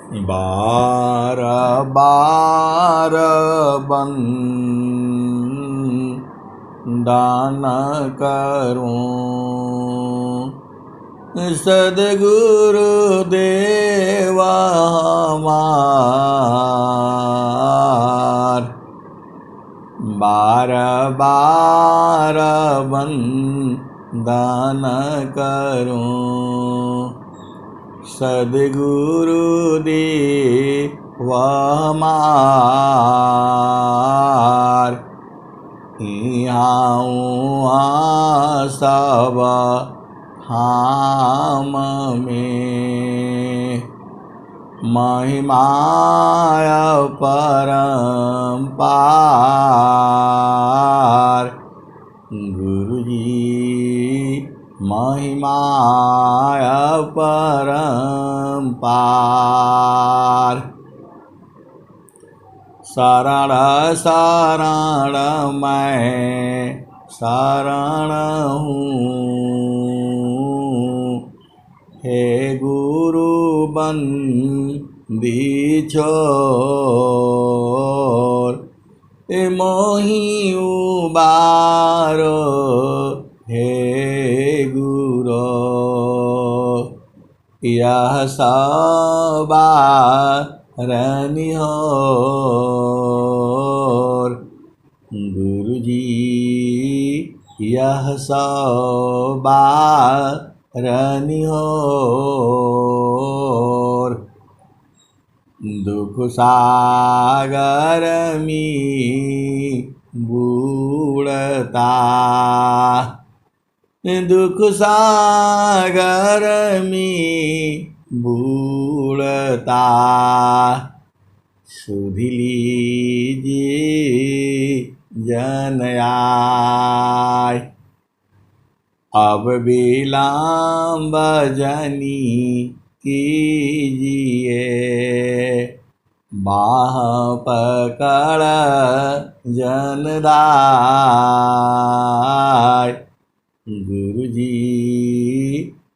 बार बार बंदन करूं सद्गुरु देव हमार। बार बार बंदन करूं सद्गुरु देव हमार। यहाँ सब धाम में महिमाय परम्पार। गुरुजी महिमाय परम्पार। शरण शरण मैं शरण हूँ हे गुरु बंदी छोर। मोहि उबारो हे गुरो यह सवारनि होर। गुरुजी यह सवारनि होर। दुख सागर में बूढ़ता दुख सागर में बूढ़ता सुधि लीजिए जन आय। अब विलम्ब जनी कीजिए बाह पकड़ जनदाय। गुरुजी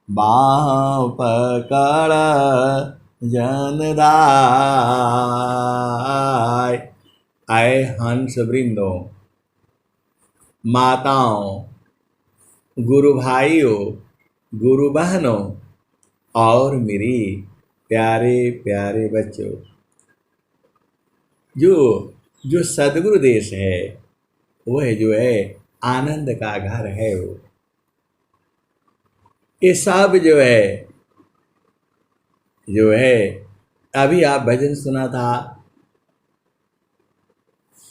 बाह पकड़ जनदाय। आए हंस वृंदों, माताओं, गुरु भाइयों, गुरु बहनों और मेरी प्यारे प्यारे बच्चों, जो सद्गुरु देश है वह जो है आनंद का घर है। वो ये सब जो है अभी आप भजन सुना था,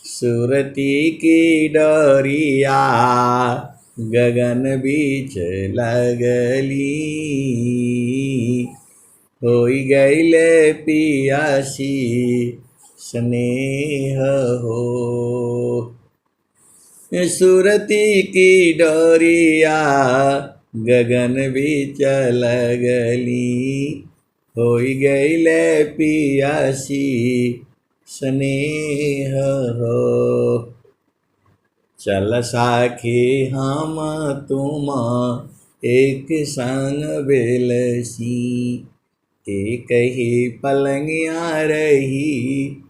सुरती की डोरिया गगन बीच लगली होई गईले पियासी स्नेह हो। सुरती की डोरिया गगन बीच लगली होई गईले पियासी स्नेह हो। चल साखी हम तुम एक संग बेलसी एक ही पलंगिया रही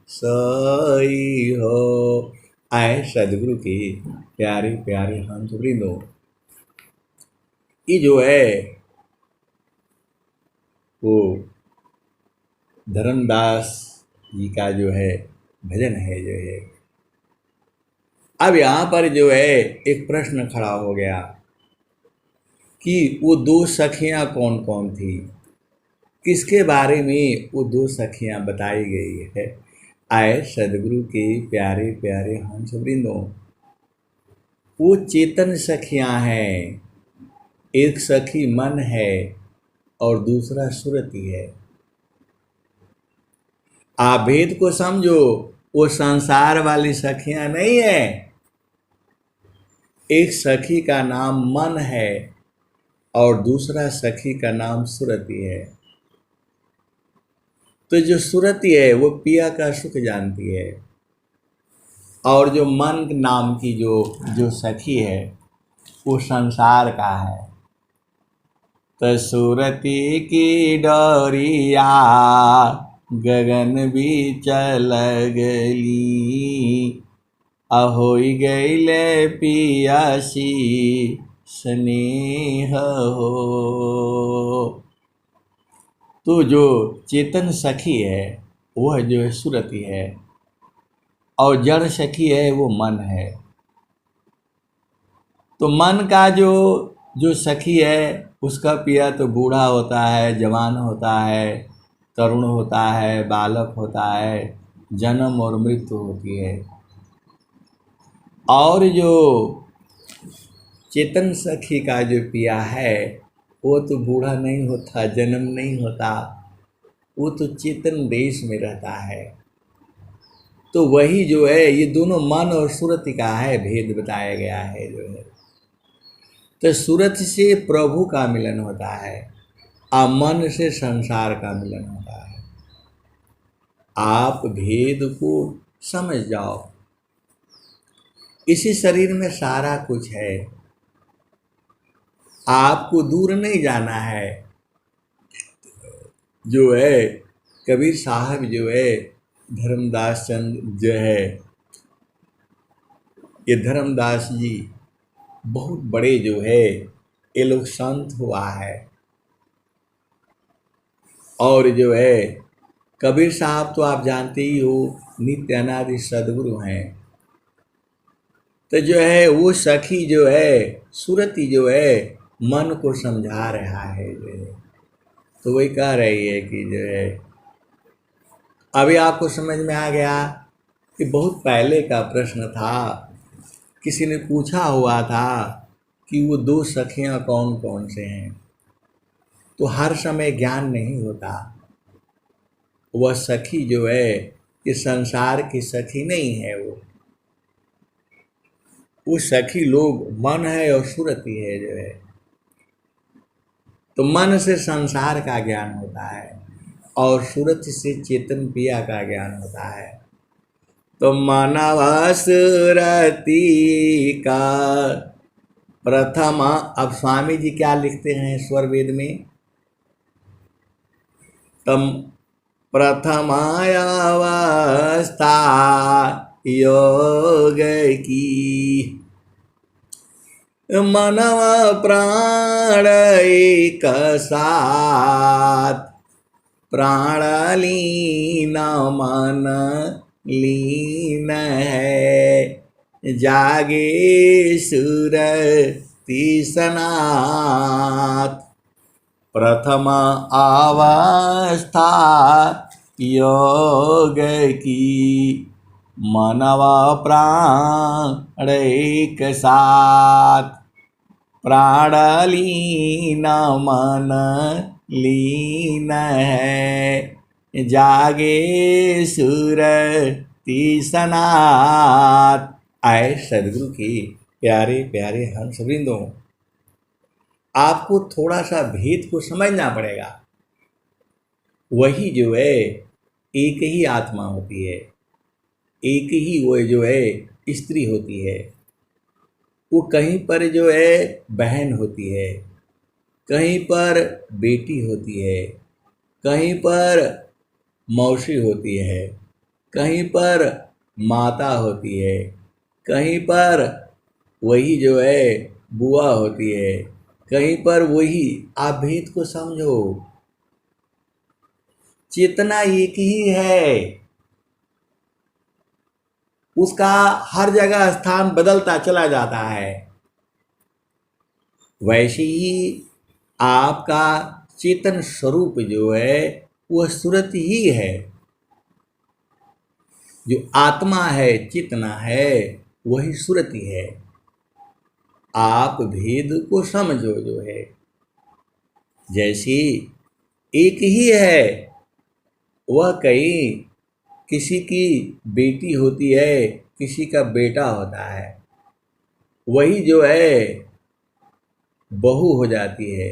सोई हो। आए सदगुरु की प्यारे प्यारे हंस वृंदों, ये जो है वो धर्मदास जी का जो है भजन है जो है। अब यहाँ पर जो है एक प्रश्न खड़ा हो गया कि वो दो सखियाँ कौन कौन थी, किसके बारे में वो दो सखियाँ बताई गई है। आए सदगुरु के प्यारे प्यारे हंस वृंदों, वो चेतन सखियाँ हैं। एक सखी मन है और दूसरा सुरति है। आप भेद को समझो, वो संसार वाली सखियाँ नहीं है। एक सखी का नाम मन है और दूसरा सखी का नाम सुरति है। तो जो सुरति है वो पिया का सुख जानती है और जो मन नाम की जो सखी है वो संसार का है। तो सुरति की डोरिया गगन भी चल गली, अहोई गईले पियासी स्नेह हो। तो जो चेतन सखी है वह जो है सुरति है, और जड़ सखी है वो मन है। तो मन का जो जो सखी है उसका पिया तो बूढ़ा होता है, जवान होता है, तरुण होता है, बालक होता है, जन्म और मृत्यु होती है। और जो चेतन सखी का जो पिया है वो तो बूढ़ा नहीं होता, जन्म नहीं होता, वो तो चेतन देश में रहता है। तो वही जो है, ये दोनों मन और सुरति का है भेद बताया गया है जो है। तो सुरति से प्रभु का मिलन होता है और मन से संसार का मिलन होता है। आप भेद को समझ जाओ, इसी शरीर में सारा कुछ है, आपको दूर नहीं जाना है। जो है कबीर साहब जो है, धर्मदास चंद जो है, ये धर्मदास जी बहुत बड़े जो है ये लोग संत हुआ है। और जो है कबीर साहब तो आप जानते ही हो नित्य अनादि सदगुरु हैं। तो जो है वो सखी जो है सुरति जो है मन को समझा रहा है जो है। तो वही कह रही है कि जो है अभी आपको समझ में आ गया कि बहुत पहले का प्रश्न था, किसी ने पूछा हुआ था कि वो दो सखियां कौन कौन से हैं। तो हर समय ज्ञान नहीं होता। वह सखी जो है ये संसार की सखी नहीं है, वो सखी लोग मन है और सुरति है जो है। तो मन से संसार का ज्ञान होता है और सुरति से चेतन पिया का ज्ञान होता है। तो मनवा सुरति का प्रथम, अब स्वामी जी क्या लिखते हैं स्वर वेद में, तम प्रथमायावस्था योग की, मनव प्राण एक साथ, प्राण लीन मन लीन है, जागे सुरति सनात। प्रथम अवस्था योग की, मनव प्राण एक साथ, प्राण लीन मन लीन है, जागे सुरति सनात। आए सदगुरु की प्यारे प्यारे हंसवृंदों, आपको थोड़ा सा भेद को समझना पड़ेगा। वही जो है एक ही आत्मा होती है, एक ही वो जो है स्त्री होती है। वो कहीं पर जो है बहन होती है, कहीं पर बेटी होती है, कहीं पर मौसी होती है, कहीं पर माता होती है, कहीं पर वही जो है बुआ होती है, कहीं पर वही। आप भेद को समझो, चेतना एक ही है, उसका हर जगह स्थान बदलता चला जाता है। वैसे ही आपका चेतन स्वरूप जो है वह सुरति ही है। जो आत्मा है, चेतना है, वही सुरति है। आप भेद को समझो जो है, जैसी एक ही है, वह कहीं किसी की बेटी होती है, किसी का बेटा होता है, वही जो है बहू हो जाती है,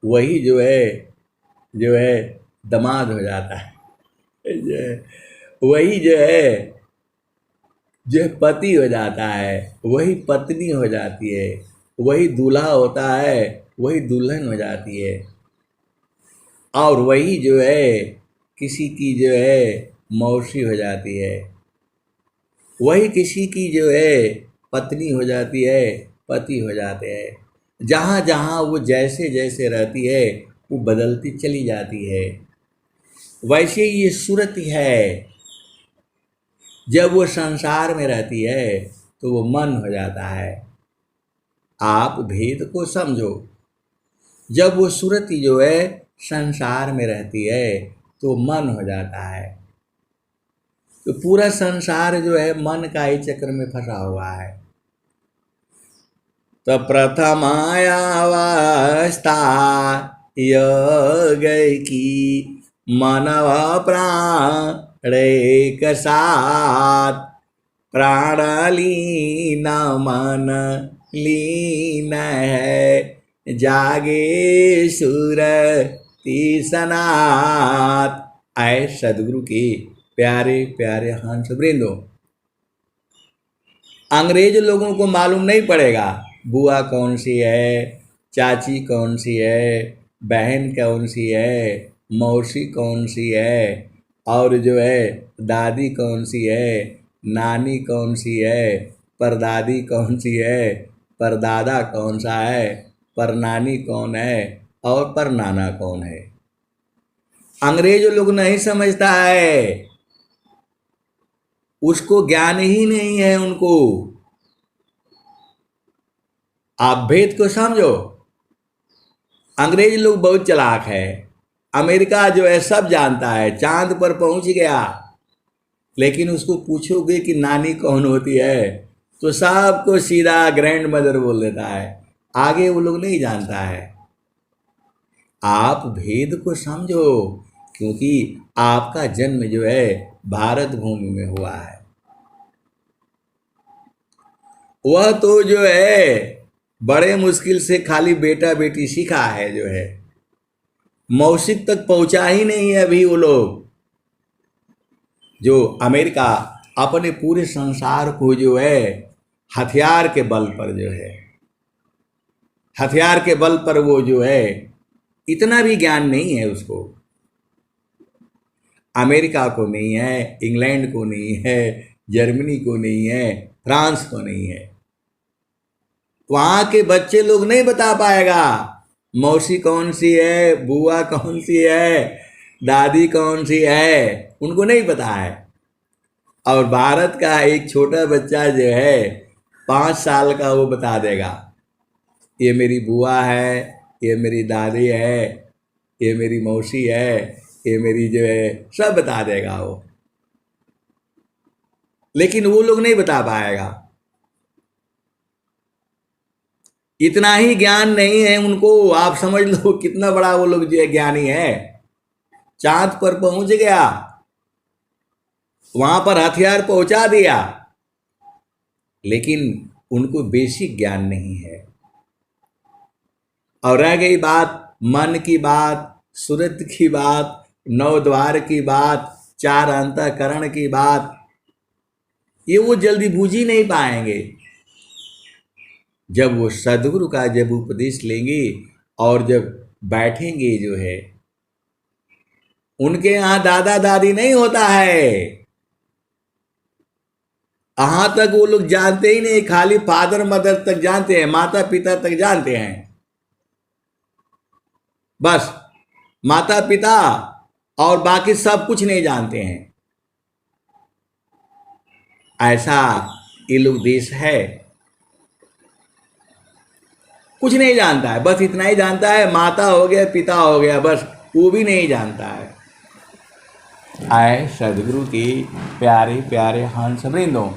वही जो है दामाद हो जाता है, वही जो है पति हो जाता है, वही पत्नी हो जाती है, वही दूल्हा होता है, वही दुल्हन हो जाती है। और वही जो है किसी की जो है मौसी हो जाती है, वही किसी की जो है पत्नी हो जाती है, पति हो जाते हैं। जहाँ जहाँ वो जैसे जैसे रहती है वो बदलती चली जाती है। वैसे ये सूरत है, जब वो संसार में रहती है तो वो मन हो जाता है। आप भेद को समझो, जब वो सूरत जो है संसार में रहती है तो मन हो जाता है। तो पूरा संसार जो है मन का ही चक्र में फंसा हुआ है। तो प्रथमायावस्था योग की मानव प्राण एक साथ, प्राण लीन मन लीन है, जागे सुरति सनात। आए सदगुरु के प्यारे प्यारे हंस वृंदो, अंग्रेज लोगों को मालूम नहीं पड़ेगा बुआ कौन सी है, चाची कौन सी है, बहन कौन सी है, मौसी कौन सी है, और जो है दादी कौन सी है, नानी कौन सी है, परदादी कौन सी है, परदादा कौन सा है, परनानी कौन है और परनाना कौन है। अंग्रेज लोग नहीं समझता है, उसको ज्ञान ही नहीं है उनको। आप भेद को समझो। अंग्रेज लोग बहुत चालाक है, अमेरिका जो है सब जानता है, चांद पर पहुंच गया, लेकिन उसको पूछोगे कि नानी कौन होती है तो सबको सीधा ग्रैंड मदर बोल देता है, आगे वो लोग नहीं जानता है। आप भेद को समझो, क्योंकि आपका जन्म जो है भारत भूमि में हुआ है। वह तो जो है बड़े मुश्किल से खाली बेटा बेटी सीखा है, जो है मौसिक तक पहुंचा ही नहीं है अभी वो लोग। जो अमेरिका अपने पूरे संसार को जो है हथियार के बल पर जो है, हथियार के बल पर वो जो है इतना भी ज्ञान नहीं है उसको। अमेरिका को नहीं है, इंग्लैंड को नहीं है, जर्मनी को नहीं है, फ्रांस को नहीं है। वहाँ के बच्चे लोग नहीं बता पाएगा मौसी कौन सी है, बुआ कौन सी है, दादी कौन सी है, उनको नहीं पता है। और भारत का एक छोटा बच्चा जो है 5 साल का, वो बता देगा ये मेरी बुआ है, ये मेरी दादी है, ये मेरी मौसी है, ये मेरी जो है, सब बता देगा वो। लेकिन वो लोग नहीं बता पाएगा, इतना ही ज्ञान नहीं है उनको। आप समझ लो कितना बड़ा वो लोग जो है ज्ञानी है। चांद पर पहुंच गया, वहां पर हथियार पहुंचा दिया, लेकिन उनको बेसिक ज्ञान नहीं है। और रह गई बात मन की बात, सूरत की बात, 9 द्वार की बात, 4 अंतःकरण की बात, ये वो जल्दी बूझ ही नहीं पाएंगे। जब वो सदगुरु का जब उपदेश लेंगे और जब बैठेंगे जो है, उनके यहाँ दादा दादी नहीं होता है, यहां तक वो लोग जानते ही नहीं, खाली फादर मदर तक जानते हैं, माता पिता तक जानते हैं, बस माता पिता, और बाकी सब कुछ नहीं जानते हैं। ऐसा ये लोग देश है, कुछ नहीं जानता है, बस इतना ही जानता है माता हो गया पिता हो गया, बस वो भी नहीं जानता है। आए सदगुरु की प्यारे प्यारे हंस वृंदों,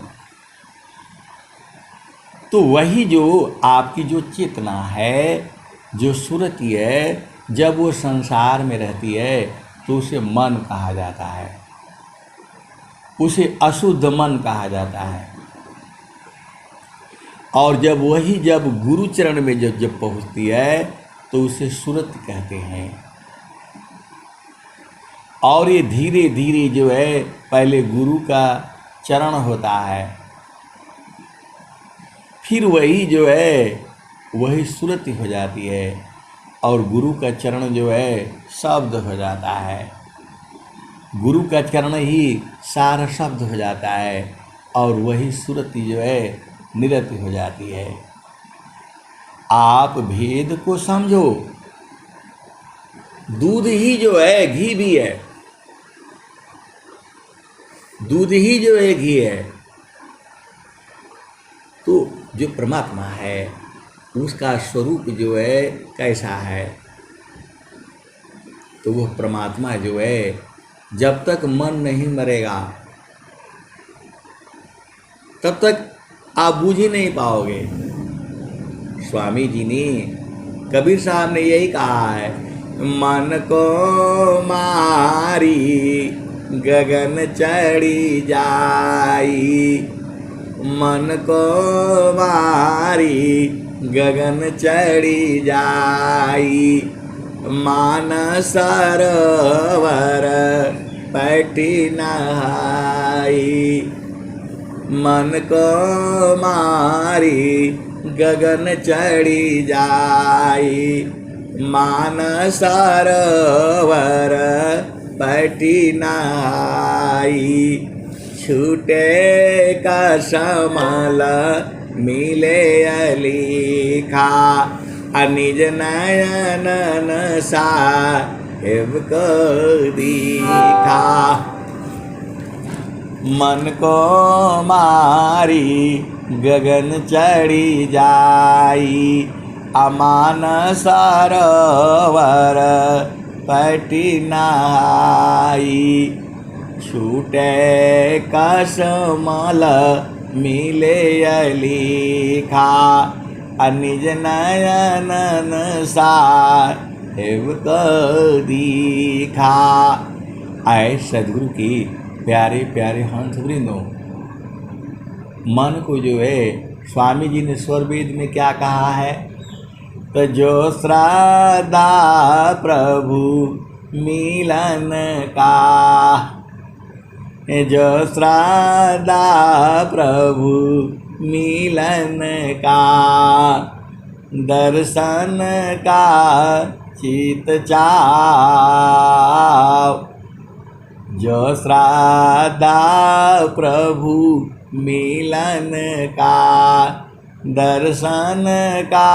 तो वही जो आपकी जो चेतना है, जो सुरती है, जब वो संसार में रहती है तो उसे मन कहा जाता है, उसे अशुद्ध मन कहा जाता है। और जब वही जब गुरु चरण में जब पहुंचती है तो उसे सुरत कहते हैं। और ये धीरे धीरे जो है पहले गुरु का चरण होता है, फिर वही जो है वही सुरत हो जाती है, और गुरु का चरण जो है शब्द हो जाता है। गुरु का चरण ही सारा शब्द हो जाता है और वही सुरति जो है निरति हो जाती है। आप भेद को समझो, दूध ही जो है घी भी है, दूध ही जो है घी है। तो जो परमात्मा है उसका स्वरूप जो है कैसा है, तो वह परमात्मा जो है जब तक मन नहीं मरेगा तब तक आप बूझ ही नहीं पाओगे। स्वामी जी ने, कबीर साहब ने यही कहा है, मन को मारी गगन चढ़ी जाई, मन को मारी गगन चढ़ी जाई, मानस सरोवर पैठी नहाई, मन को मारी गगन चढ़ी जाई, मानस सरोवर पैठी नहाई, छूटे कसमल मिले अलीखा, निज नयन साहेब को दीखा, मन को मारी गगन चढ़ी जाई, अमान सरोवर पैठी नहाई, छूटे कसमल मिले अलीखा, निज नयन साहेब को दीखा। आए सदगुरु की प्यारे प्यारे हंस वृंदों, मन को जो है स्वामी जी ने स्वरवेद में क्या कहा है, तो जो श्रद्धा प्रभु मिलन का, जो श्रद्धा प्रभु मिलन का, दर्शन का चित चाव, जो श्रद्धा प्रभु मिलन का, दर्शन का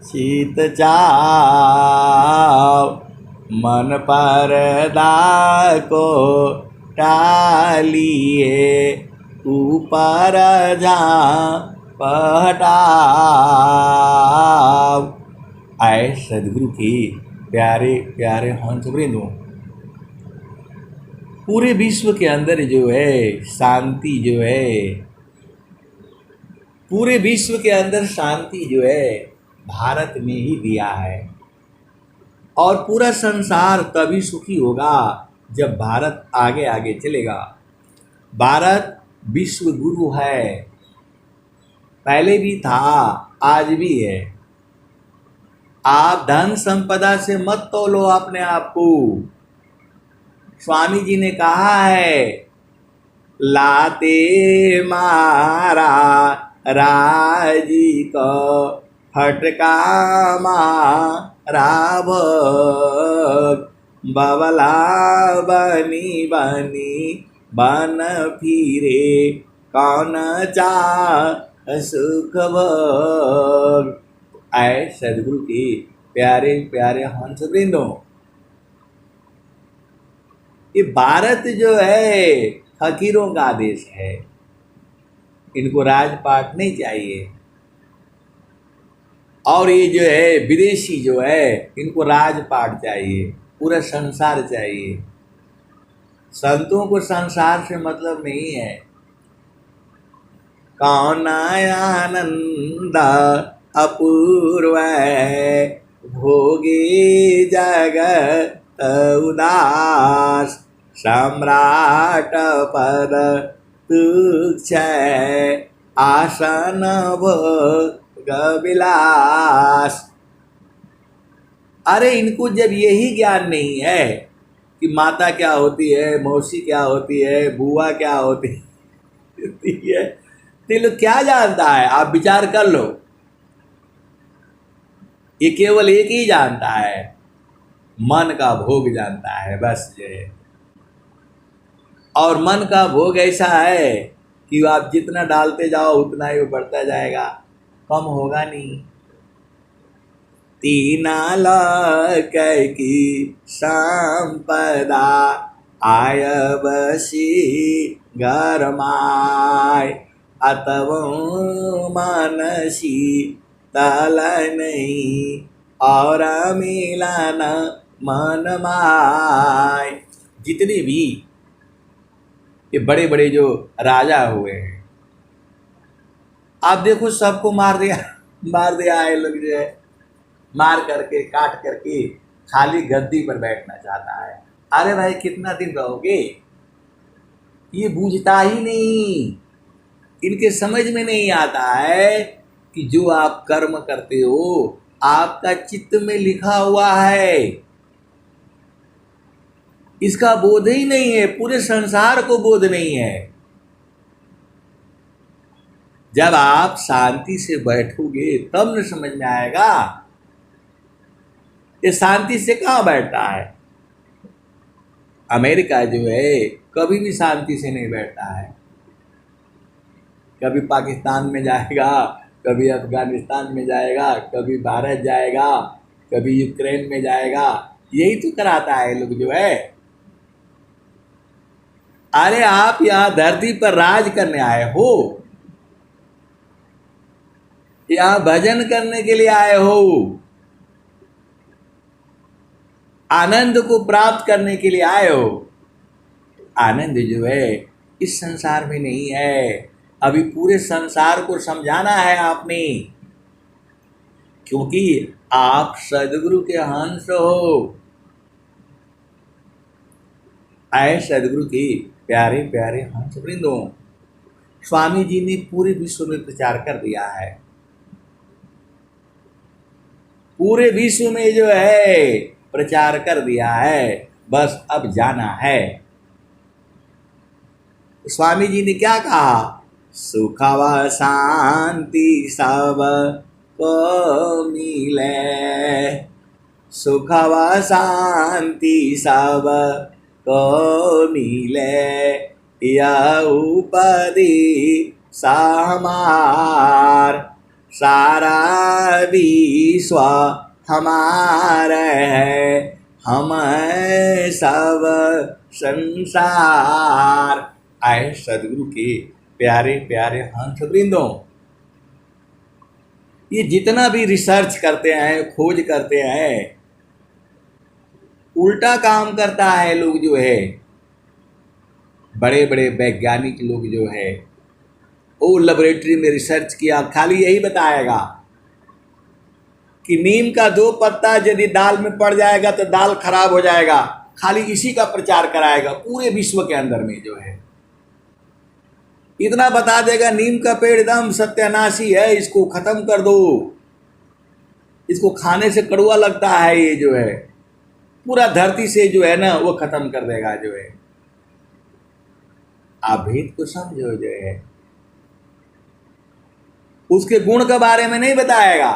चित चाव, मन पर्दा को टालिए ऊपर झाँप हटाव। आए सदगुरु की प्यारे प्यारे हंस वृंदों, पूरे विश्व के अंदर जो है शांति जो है, पूरे विश्व के अंदर शांति जो है भारत में ही दिया है। और पूरा संसार तभी सुखी होगा जब भारत आगे आगे चलेगा। भारत विश्व गुरु है, पहले भी था, आज भी है। आप धन संपदा से मत तोलो अपने आप को। स्वामी जी ने कहा है, लाते मारा राजी को फटका मारा भोग, बवला बनी बनी बन फिरे कौन चा सुख भोग। आए सदगुरु की प्यारे प्यारे हंस वृंदों, ये भारत जो है फकीरों का देश है, इनको राजपाट नहीं चाहिए। और ये जो है विदेशी जो है इनको राजपाट चाहिए, पूरा संसार चाहिए। संतों को संसार से मतलब नहीं है। कौन आनंद अपूर्व है, भोगी जगत उदास, सम्राट पद तुच्छ आसन भोग विलास। अरे इनको जब यही ज्ञान नहीं है कि माता क्या होती है, मौसी क्या होती है, बुआ क्या होती है, तो लोग क्या जानता है? आप विचार कर लो। ये केवल एक ही जानता है, मन का भोग जानता है, बस ये। और मन का भोग ऐसा है कि आप जितना डालते जाओ उतना ही वो बढ़ता जाएगा, कम होगा नहीं। तीना लोक की संपदा आय बसी घर माय, अतव मनसी तल नहीं और मिलन मन माय। जितने भी ये बड़े बड़े जो राजा हुए हैं, आप देखो सबको मार दिया है लोग जो है, मार करके काट करके खाली गद्दी पर बैठना चाहता है। अरे भाई कितना दिन रहोगे? ये बूझता ही नहीं, इनके समझ में नहीं आता है कि जो आप कर्म करते हो आपका चित्त में लिखा हुआ है, इसका बोध ही नहीं है, पूरे संसार को बोध नहीं है। जब आप शांति से बैठोगे तब न समझ में आएगा। ये शांति से कहाँ बैठता है? अमेरिका जो है कभी भी शांति से नहीं बैठता है। कभी पाकिस्तान में जाएगा, कभी अफगानिस्तान में जाएगा, कभी भारत जाएगा, कभी यूक्रेन में जाएगा, यही तो कराता है लोग जो है। अरे आप यहाँ धरती पर राज करने आए हो, यहाँ भजन करने के लिए आए हो, आनंद को प्राप्त करने के लिए आए हो। आनंद जो है इस संसार में नहीं है। अभी पूरे संसार को समझाना है आपने, क्योंकि आप सदगुरु के हंस हो। आए सदगुरु के प्यारे प्यारे हंस वृंदों, स्वामी जी ने पूरे विश्व में प्रचार कर दिया है। पूरे विश्व में जो है प्रचार कर दिया है, बस अब जाना है। स्वामी जी ने क्या कहा? सुख व शांति सब को मिले, सुख व शांति सब को मिले, यह उपदी हमार, सारा विश्व हमारा है, हम सब संसार। आए सदगुरु के प्यारे प्यारे हंस वृंदों, ये जितना भी रिसर्च करते हैं, खोज करते हैं, उल्टा काम करता है। लोग जो है बड़े बड़े वैज्ञानिक लोग जो है वो लेबोरेटरी में रिसर्च किया, खाली यही बताएगा कि नीम का 2 पत्ता यदि दाल में पड़ जाएगा तो दाल खराब हो जाएगा, खाली इसी का प्रचार कराएगा पूरे विश्व के अंदर में जो है। इतना बता देगा नीम का पेड़ एकदम सत्यानाशी है, इसको खत्म कर दो, इसको खाने से कड़वा लगता है, ये जो है पूरा धरती से जो है ना वो खत्म कर देगा जो है। आप भेद को समझो जो है, उसके गुण के बारे में नहीं बताएगा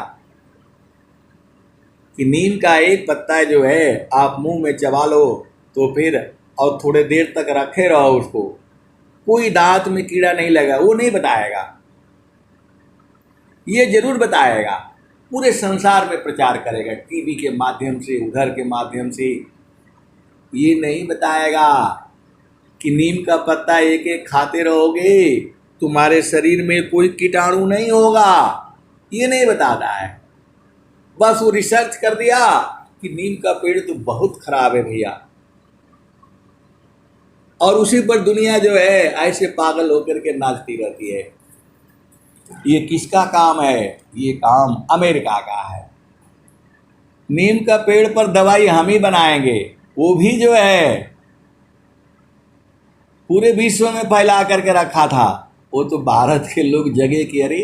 कि नीम का एक पत्ता जो है आप मुंह में चबा लो तो फिर और थोड़े देर तक रखे रहो उसको, कोई दांत में कीड़ा नहीं लगा, वो नहीं बताएगा। ये जरूर बताएगा, पूरे संसार में प्रचार करेगा, टीवी के माध्यम से, उधर के माध्यम से। ये नहीं बताएगा कि नीम का पत्ता एक एक खाते रहोगे तुम्हारे शरीर में कोई कीटाणु नहीं होगा, ये नहीं बताता है। बस वो रिसर्च कर दिया कि नीम का पेड़ तो बहुत खराब है भैया, और उसी पर दुनिया जो है ऐसे पागल होकर के नाचती रहती है। ये किसका काम है? ये काम अमेरिका का है। नीम का पेड़ पर दवाई हम ही बनाएंगे, वो भी जो है पूरे विश्व में फैला करके रखा था। वो तो भारत के लोग जगे कि अरे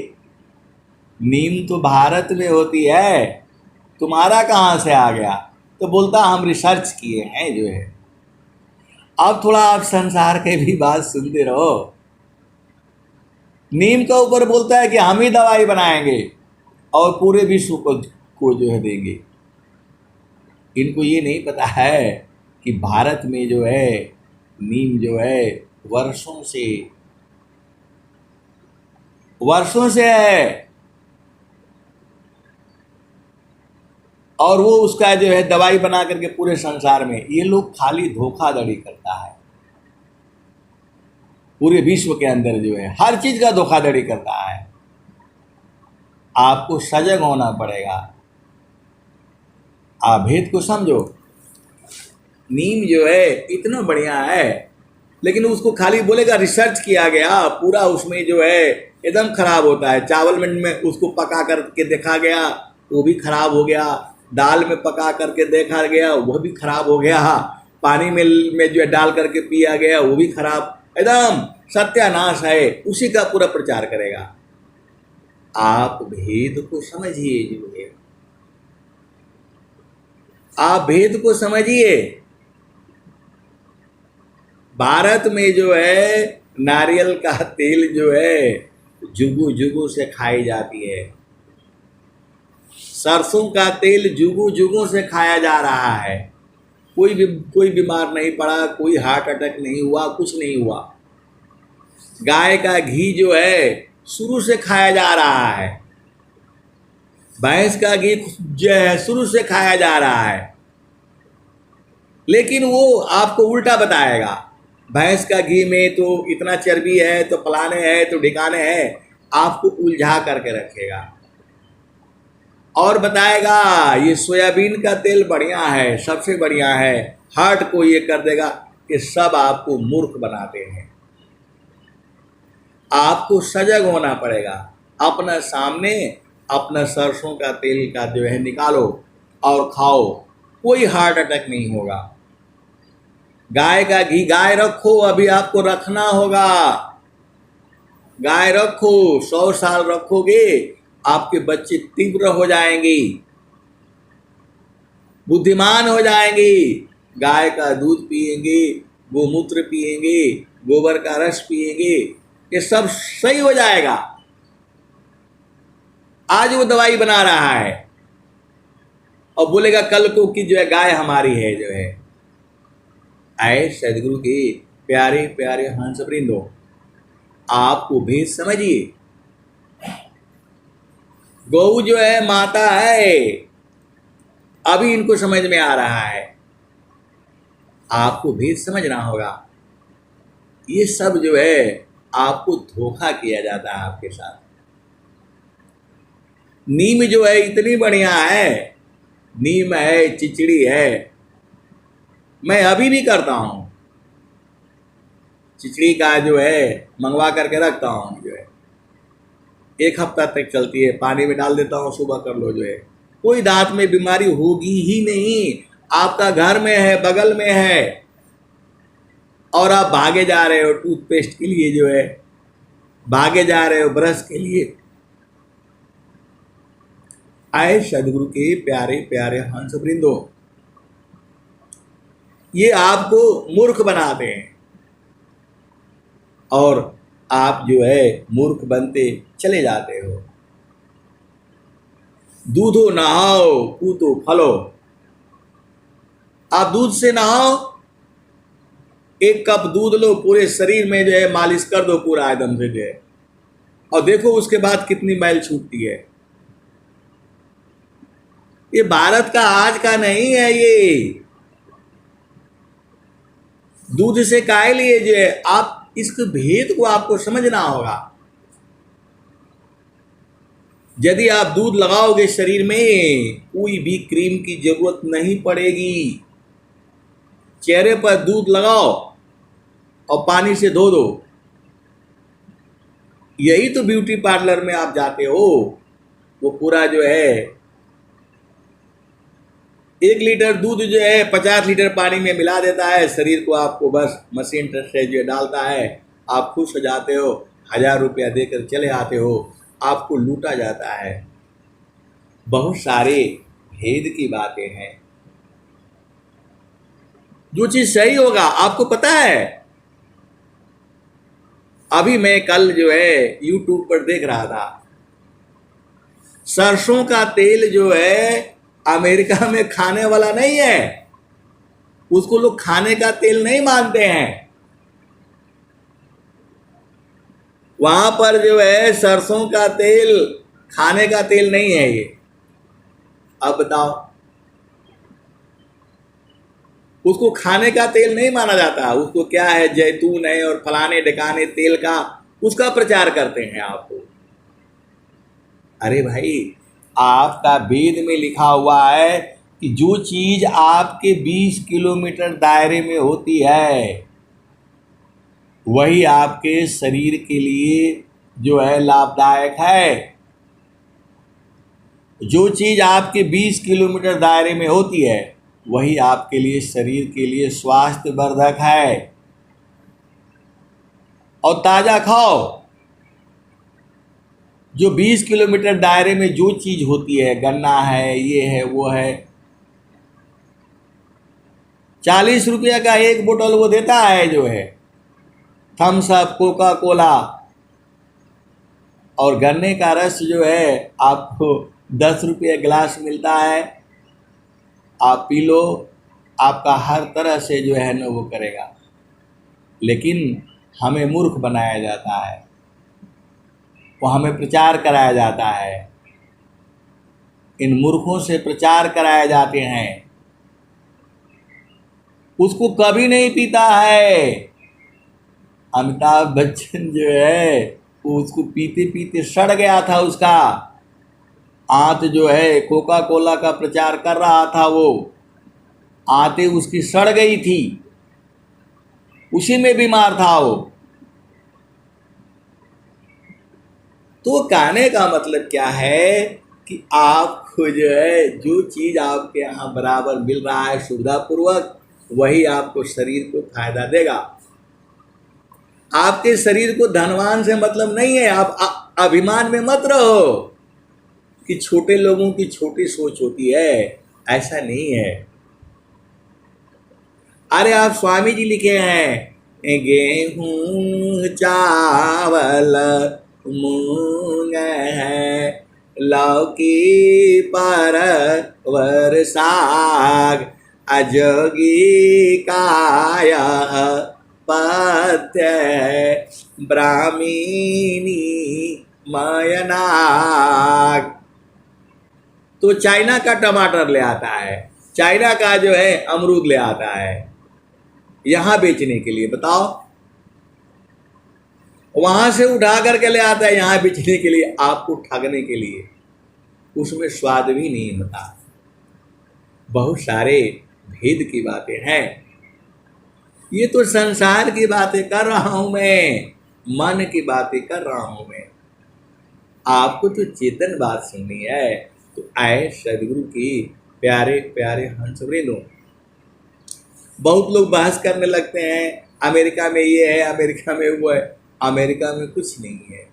नीम तो भारत में होती है, तुम्हारा कहाँ से आ गया? तो बोलता हम रिसर्च किए हैं जो है। अब थोड़ा आप संसार के भी बात सुनते रहो। नीम के ऊपर बोलता है कि हम ही दवाई बनाएंगे और पूरे विश्व को जो है देंगे। इनको ये नहीं पता है कि भारत में जो है नीम जो है वर्षों से है, और वो उसका जो है दवाई बना करके पूरे संसार में, ये लोग खाली धोखाधड़ी करता है। पूरे विश्व के अंदर जो है हर चीज का धोखाधड़ी करता है। आपको सजग होना पड़ेगा, आप भेद को समझो। नीम जो है इतना बढ़िया है, लेकिन उसको खाली बोलेगा रिसर्च किया गया, पूरा उसमें जो है एकदम खराब होता है। चावल में उसको पका करके देखा गया, वो भी खराब हो गया। दाल में पका करके देखा गया, वो भी खराब हो गया। पानी में जो है डाल करके पिया गया, वो भी खराब, एकदम सत्यानाश है। उसी का पूरा प्रचार करेगा। आप भेद को समझिए, जो है आप भेद को समझिए। भारत में जो है नारियल का तेल जो है जुगू जुगू से खाई जाती है। सरसों का तेल जुगू जुगू से खाया जा रहा है। कोई बीमार नहीं पड़ा, कोई हार्ट अटैक नहीं हुआ, कुछ नहीं हुआ। गाय का घी जो है शुरू से खाया जा रहा है। भैंस का घी जो है शुरू से खाया जा रहा है, लेकिन वो आपको उल्टा बताएगा। भैंस का घी में तो इतना चर्बी है, तो फलाने है, तो ढिकाने है, आपको उलझा करके रखेगा। और बताएगा ये सोयाबीन का तेल बढ़िया है, सबसे बढ़िया है, हार्ट को ये कर देगा। ये सब आपको मूर्ख बनाते हैं। आपको सजग होना पड़ेगा। अपना सामने अपना सरसों का तेल का जो है निकालो और खाओ, कोई हार्ट अटैक नहीं होगा। गाय का घी, गाय रखो, अभी आपको रखना होगा। गाय रखो, 100 साल रखोगे, आपके बच्चे तीव्र हो जाएंगे, बुद्धिमान हो जाएंगे। गाय का दूध पिएंगे, गोमूत्र पिएंगे, गोबर का रस पिएंगे, ये सब सही हो जाएगा। आज वो दवाई बना रहा है और बोलेगा कल को कि जो है गाय हमारी है। जो है आए सदगुरु के प्यारे प्यारे हंस वृंदो, आपको भेद समझिए। गौ जो है माता है, अभी इनको समझ में आ रहा है। आपको भेद समझना होगा। ये सब जो है आपको धोखा किया जाता है आपके साथ। नीम जो है इतनी बढ़िया है, नीम है, चिचड़ी है, मैं अभी भी करता हूँ। चिचड़ी का जो है मंगवा करके रखता हूँ, जो है 1 हफ्ता तक चलती है। पानी में डाल देता हूँ, सुबह कर लो। जो है कोई दांत में बीमारी होगी ही नहीं। आपका घर में है, बगल में है, और आप भागे जा रहे हो टूथपेस्ट के लिए, जो है भागे जा रहे हो ब्रश के लिए। आए सदगुरु के प्यारे प्यारे हंस वृंदो, ये आपको मूर्ख बनाते हैं, और आप जो है मूर्ख बनते चले जाते हो। दूधो नहाओ, पूतो फलो। आप दूध से नहाओ, 1 कप दूध लो, पूरे शरीर में जो है मालिश कर दो पूरा एकदम से, जो है, और देखो उसके बाद कितनी मैल छूटती है। ये भारत का आज का नहीं है। ये दूध से काय लिए जो है, आप इस भेद को आपको समझना होगा। यदि आप दूध लगाओगे शरीर में, कोई भी क्रीम की जरूरत नहीं पड़ेगी। चेहरे पर दूध लगाओ और पानी से धो दो। यही तो ब्यूटी पार्लर में आप जाते हो, वो पूरा जो है 1 लीटर दूध जो है 50 लीटर पानी में मिला देता है। शरीर को आपको बस मशीन से जो डालता है, आप खुश हो जाते हो, 1000 रुपया देकर चले आते हो, आपको लूटा जाता है। बहुत सारे भेद की बातें हैं। जो चीज सही होगा आपको पता है। अभी मैं कल जो है YouTube पर देख रहा था, सरसों का तेल जो है अमेरिका में खाने वाला नहीं है। उसको लोग खाने का तेल नहीं मानते हैं। वहां पर जो है सरसों का तेल खाने का तेल नहीं है ये। अब बताओ, उसको खाने का तेल नहीं माना जाता, उसको क्या है, जैतून है और फलाने ढिकाने तेल का उसका प्रचार करते हैं आपको। अरे भाई, आपका वेद में लिखा हुआ है कि जो चीज आपके 20 किलोमीटर दायरे में होती है वही आपके शरीर के लिए जो है लाभदायक है। जो चीज आपके 20 किलोमीटर दायरे में होती है वही आपके लिए शरीर के लिए स्वास्थ्यवर्धक है। और ताजा खाओ। जो 20 किलोमीटर दायरे में जो चीज होती है, गन्ना है, ये है, वो है, 40 रुपया का एक बोतल वो देता है जो है थम्स अप, कोका कोला। और गन्ने का रस जो है आपको 10 रुपये गिलास मिलता है, आप पी लो, आपका हर तरह से जो है ना वो करेगा। लेकिन हमें मूर्ख बनाया जाता है, वो हमें प्रचार कराया जाता है, इन मूर्खों से प्रचार कराए जाते हैं। उसको कभी नहीं पीता है। अमिताभ बच्चन जो है वो उसको पीते पीते सड़ गया था, उसका आंत जो है कोका कोला का प्रचार कर रहा था, वो आंतें उसकी सड़ गई थी, उसी में बीमार था वो। तो कहने का मतलब क्या है कि आपको जो है जो चीज़ आपके यहाँ बराबर मिल रहा है सुविधापूर्वक, वही आपको शरीर को फायदा देगा। आपके शरीर को धनवान से मतलब नहीं है। आप अभिमान में मत रहो कि छोटे लोगों की छोटी सोच होती है, ऐसा नहीं है। अरे आप स्वामी जी लिखे हैं, गेहूं चावल मूंग है, लौकी परवर साग, अजोगी काया पथ्य, ब्राह्मीणी मयनाग। तो चाइना का टमाटर ले आता है, चाइना का जो है अमरूद ले आता है यहाँ बेचने के लिए। बताओ, वहां से उठा करके ले आता है यहाँ बेचने के लिए, आपको ठगने के लिए। उसमें स्वाद भी नहीं होता। बहुत सारे भेद की बातें हैं। ये तो संसार की बातें कर रहा हूं मैं, मन की बातें कर रहा हूं मैं। आपको तो चेतन बात सुननी है तो आए सदगुरु की प्यारे प्यारे हंसवृंदों। बहुत लोग बहस करने लगते हैं, अमेरिका में ये है, अमेरिका में वो है। अमेरिका में कुछ नहीं है।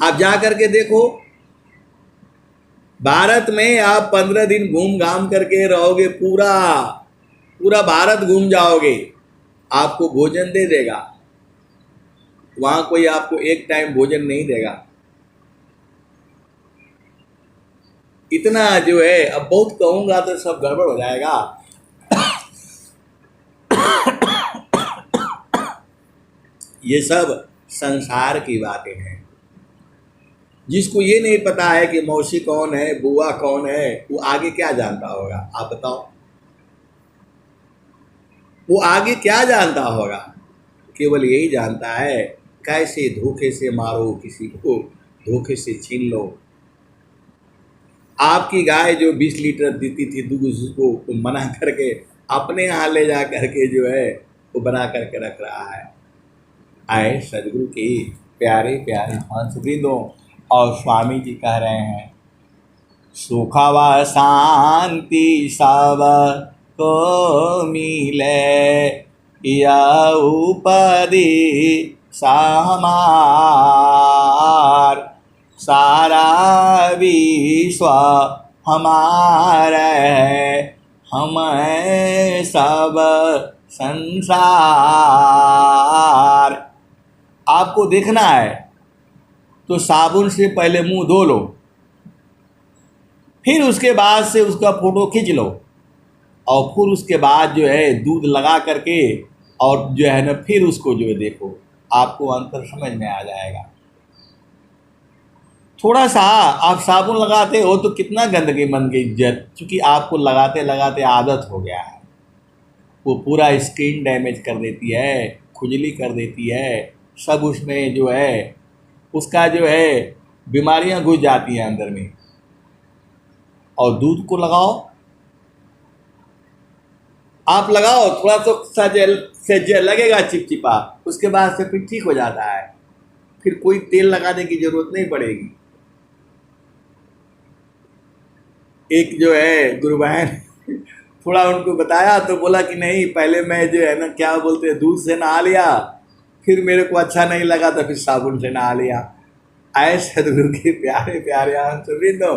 आप जा करके देखो, भारत में आप 15 दिन घूम घाम करके रहोगे, पूरा पूरा भारत घूम जाओगे, आपको भोजन दे देगा। वहां कोई आपको एक टाइम भोजन नहीं देगा। इतना जो है, अब बहुत कहूंगा तो सब गड़बड़ हो जाएगा। ये सब संसार की बातें हैं। जिसको ये नहीं पता है कि मौसी कौन है, बुआ कौन है, वो आगे क्या जानता होगा? आप बताओ, वो आगे क्या जानता होगा? केवल यही जानता है कैसे धोखे से मारो किसी को, धोखे से छीन लो। आपकी गाय जो 20 लीटर देती थी दूध, उसको मना करके अपने यहाँ ले जा करके जो है वो बना करके रख रहा है। आए सदगुरु की प्यारे प्यारे हंसवृंदों, और स्वामी जी कह रहे हैं, सुख व शांति सब को मिले, या उपदी हमार, सारा विश्व हमारा है, हम सब संसार। आपको देखना है तो साबुन से पहले मुंह धो लो, फिर उसके बाद से उसका फोटो खींच लो, और फिर उसके बाद जो है दूध लगा करके और जो है ना फिर उसको जो है देखो, आपको अंतर समझ में आ जाएगा। थोड़ा सा आप साबुन लगाते हो तो कितना गंदगी बन गई, क्योंकि आपको लगाते लगाते आदत हो गया है। वो पूरा स्किन डैमेज कर देती है, खुजली कर देती है, सब उसमें जो है उसका जो है बीमारियां घुस जाती हैं अंदर में। और दूध को लगाओ, आप लगाओ थोड़ा सा जेल से जेल लगेगा चिपचिपा, उसके बाद से फिर ठीक हो जाता है, फिर कोई तेल लगाने की जरूरत नहीं पड़ेगी। एक जो है गुरु बहन थोड़ा उनको बताया तो बोला कि नहीं, पहले मैं जो है ना क्या बोलते हैं दूध से नहा लिया, फिर मेरे को अच्छा नहीं लगा तो फिर साबुन से नहा लिया। आए सदगुरु के प्यारे प्यारे सुनो,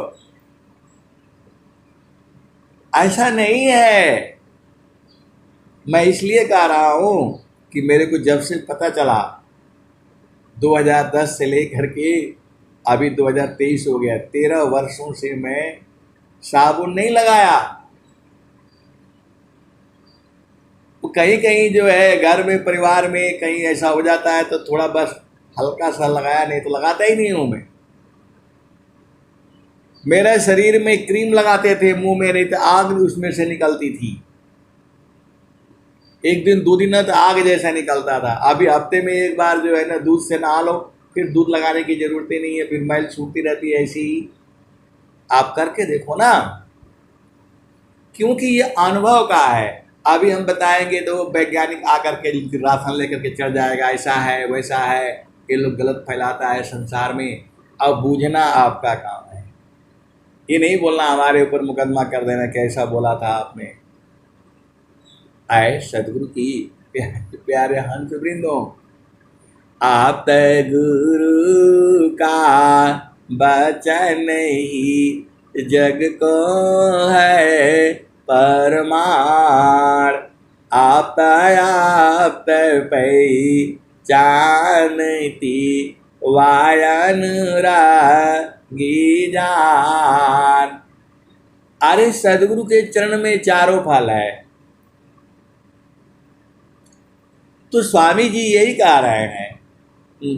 ऐसा नहीं है। मैं इसलिए कह रहा हूँ कि मेरे को जब से पता चला 2010 से लेकर के अभी 2023 हो गया, 13 वर्षों से मैं साबुन नहीं लगाया। तो कहीं कहीं जो है घर में परिवार में कहीं ऐसा हो जाता है तो थोड़ा बस हल्का सा लगाया, नहीं तो लगाता ही नहीं हूँ मैं। मेरे शरीर में क्रीम लगाते थे मुंह में, नहीं तो आग भी उसमें से निकलती थी। एक दिन 2 दिन तो आग जैसा निकलता था। अभी हफ्ते में एक बार जो है ना दूध से नहा लो, फिर दूध लगाने की जरूरत ही नहीं है, फिर मैल छूटती रहती है ऐसी ही। आप करके देखो ना, क्योंकि ये अनुभव का है। अभी हम बताएंगे तो वैज्ञानिक आकर के राशन लेकर के चढ़ जाएगा, ऐसा है वैसा है, ये लोग गलत फैलाता है संसार में। अब बूझना आपका काम है, ये नहीं बोलना हमारे ऊपर मुकदमा कर देना कैसा बोला था आपने। आए सदगुरु की प्यारे हंस वृंदों, आप गुरु का वचन ही जग को है परमार। आप पहचानती वायन रागी जान। अरे सदगुरु के चरण में चारों फल है। तो स्वामी जी यही कह रहे हैं,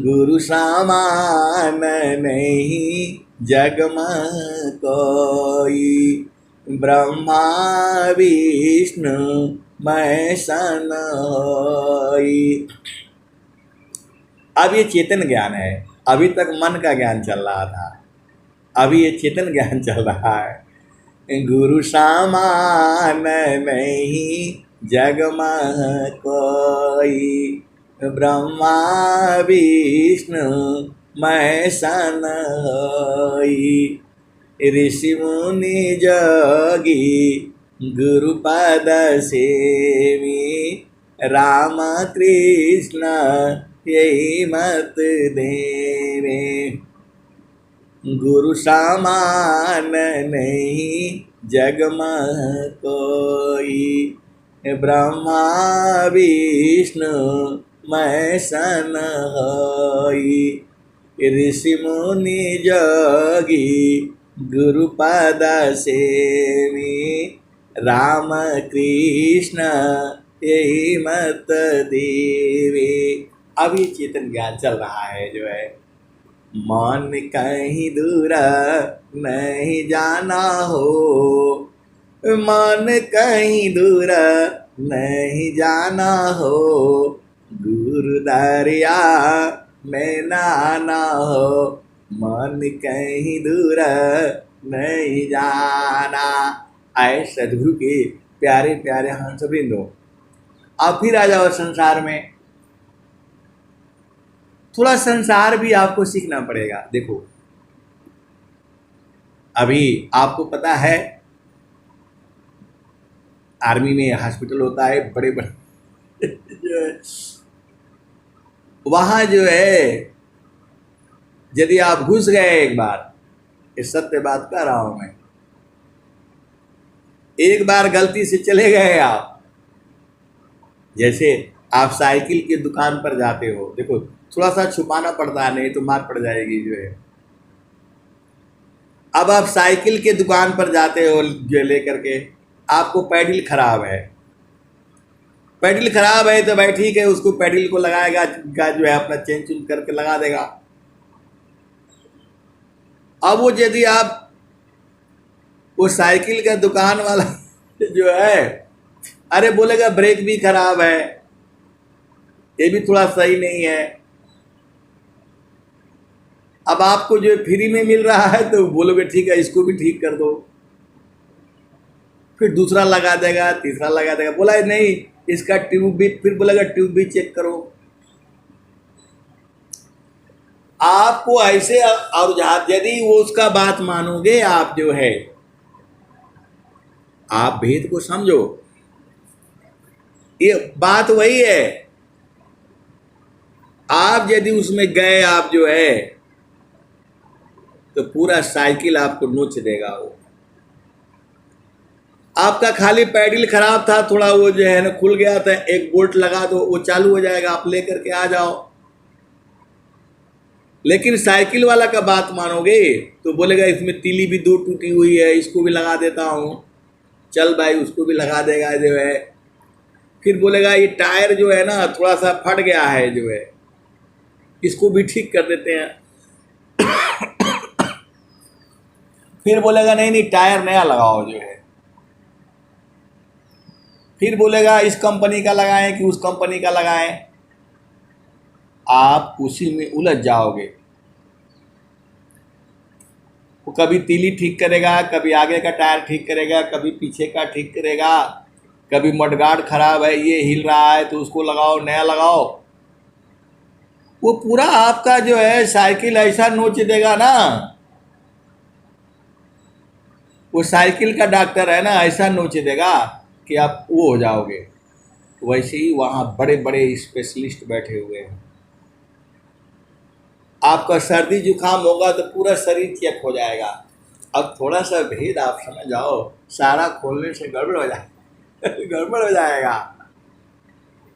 गुरु समान नहीं जग में कोई, ब्रह्मा विष्णु महेशन होई। अब ये चेतन ज्ञान है, अभी तक मन का ज्ञान चल रहा था, अभी ये चेतन ज्ञान चल रहा है। गुरु समान नहीं जग में कोई, ब्रह्मा विष्णु महेशन होई। ऋषि मुनि जोगी गुरु पद सेवी, राम कृष्ण यही मत देवे। गुरु समान नहीं जग में कोई, ब्रह्मा विष्णु महेशन होई। ऋषि मुनि जोगी गुरु पद सेवी, राम कृष्ण यही मत देवे। अब ये चेतन ज्ञान चल रहा है जो है। मन कहीं दूर नहीं जाना हो, मन कहीं दूर नहीं जाना हो, गुरु दरिया में नाना हो। मन कहीं दूर नहीं जाना। आए सदगुरु के प्यारे प्यारे हंस वृंदों, आप फिर आ जाओ संसार में। थोड़ा संसार भी आपको सीखना पड़ेगा। देखो अभी आपको पता है आर्मी में हॉस्पिटल होता है बड़े बड़े जो है, वहाँ जो है यदि आप घुस गए एक बार, इस सत्य बात कर रहा हूँ मैं, एक बार गलती से चले गए आप, जैसे आप साइकिल की दुकान पर जाते हो, देखो थोड़ा सा छुपाना पड़ता है नहीं तो मार पड़ जाएगी जो है। अब आप साइकिल के दुकान पर जाते हो जो लेकर के, आपको पैडल खराब है, पेडल खराब है तो भाई ठीक है, उसको पेडल को लगाएगा का जो है अपना चेंज चूंज करके लगा देगा। अब वो यदि आप वो साइकिल का दुकान वाला जो है, अरे बोलेगा ब्रेक भी खराब है, ये भी थोड़ा सही नहीं है। अब आपको जो फ्री में मिल रहा है तो बोलोगे ठीक है इसको भी ठीक कर दो, फिर दूसरा लगा देगा, तीसरा लगा देगा, बोला नहीं इसका ट्यूब भी, फिर बोलेगा ट्यूब भी चेक करो। आपको ऐसे और यदि वो उसका बात मानोगे आप जो है, आप भेद को समझो, ये बात वही है। आप यदि उसमें गए आप जो है तो पूरा साइकिल आपको नोच देगा। वो आपका खाली पैडल खराब था, थोड़ा वो जो है ना खुल गया था, एक बोल्ट लगा दो वो चालू हो जाएगा, आप लेकर के आ जाओ। लेकिन साइकिल वाला का बात मानोगे तो बोलेगा इसमें तीली भी 2 टूटी हुई है, इसको भी लगा देता हूँ, चल भाई उसको भी लगा देगा जो है। फिर बोलेगा ये टायर जो है ना थोड़ा सा फट गया है जो है, इसको भी ठीक कर देते हैं। फिर बोलेगा नहीं नहीं टायर नया लगाओ जो है। फिर बोलेगा इस कंपनी का लगाएं कि उस कंपनी का लगाएं। आप उसी में उलझ जाओगे। वो कभी तीली ठीक करेगा, कभी आगे का टायर ठीक करेगा, कभी पीछे का ठीक करेगा, कभी मडगार्ड खराब है ये हिल रहा है तो उसको लगाओ, नया लगाओ। वो पूरा आपका जो है साइकिल ऐसा नोच देगा ना, वो साइकिल का डॉक्टर है ना, ऐसा नोच देगा कि आप वो हो जाओगे। वैसे ही वहाँ बड़े बड़े स्पेशलिस्ट बैठे हुए हैं। आपका सर्दी जुकाम होगा तो पूरा शरीर चेक हो जाएगा। अब थोड़ा सा भेद आप समझ जाओ, सारा खोलने से गड़बड़ हो जाएगा गड़बड़ हो जाएगा।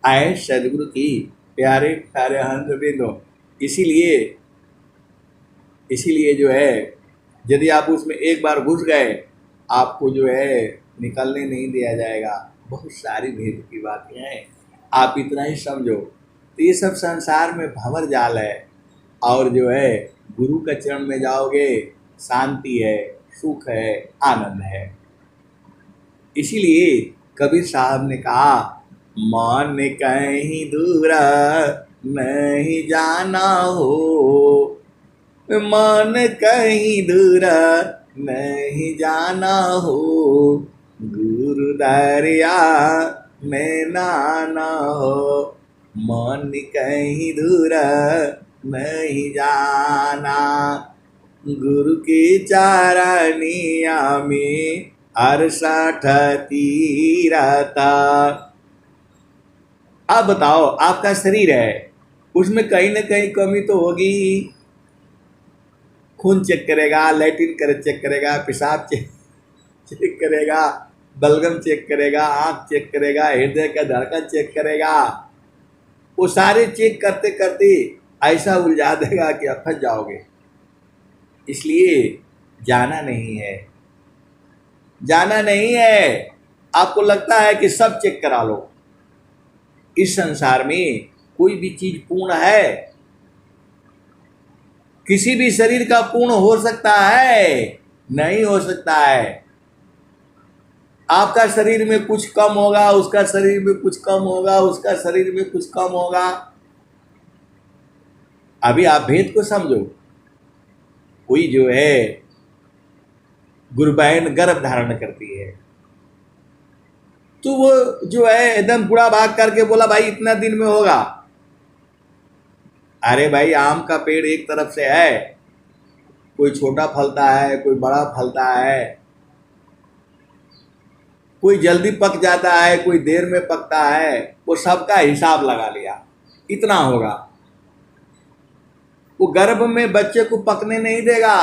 आए सदगुरु की प्यारे प्यारे हंस बिंदु। इसीलिए जो है यदि आप उसमें एक बार घुस गए आपको जो है निकलने नहीं दिया जाएगा। बहुत सारी भेद की बातें हैं, आप इतना ही समझो। तो ये सब संसार में भंवर जाल है, और जो है गुरु के चरण में जाओगे शांति है, सुख है, आनंद है। इसीलिए कबीर साहब ने कहा मन कहीं दूर नहीं जाना हो, मन कहीं दूर नहीं जाना हो, गुरु दरिया में नाना हो। मन कहीं दूर नहीं जाना, गुरु की चारनिया में अरसठ तीरथा। आप बताओ, आपका शरीर है उसमें कहीं ना कहीं कमी तो होगी। खून चेक करेगा, लैट्रिन चेक करेगा, पेशाब चेक करेगा, बलगम चेक करेगा, आँख चेक करेगा, हृदय का धड़कन चेक करेगा। वो सारे चेक करते करते ऐसा उलझा देगा कि आप फंस जाओगे। इसलिए जाना नहीं है, जाना नहीं है। आपको लगता है कि सब चेक करा लो। इस संसार में कोई भी चीज पूर्ण है? किसी भी शरीर का पूर्ण हो सकता है? नहीं हो सकता है। आपका शरीर में कुछ कम होगा, उसका शरीर में कुछ कम होगा, उसका शरीर में कुछ कम होगा। अभी आप भेद को समझो। कोई जो है गुरुबहन गर्भ धारण करती है तो वो जो है एकदम बुढ़ा भाग करके बोला भाई इतना दिन में होगा। अरे भाई आम का पेड़ एक तरफ से है, कोई छोटा फलता है, कोई बड़ा फलता है, कोई जल्दी पक जाता है, कोई देर में पकता है। वो सबका हिसाब लगा लिया इतना होगा। वो गर्भ में बच्चे को पकने नहीं देगा,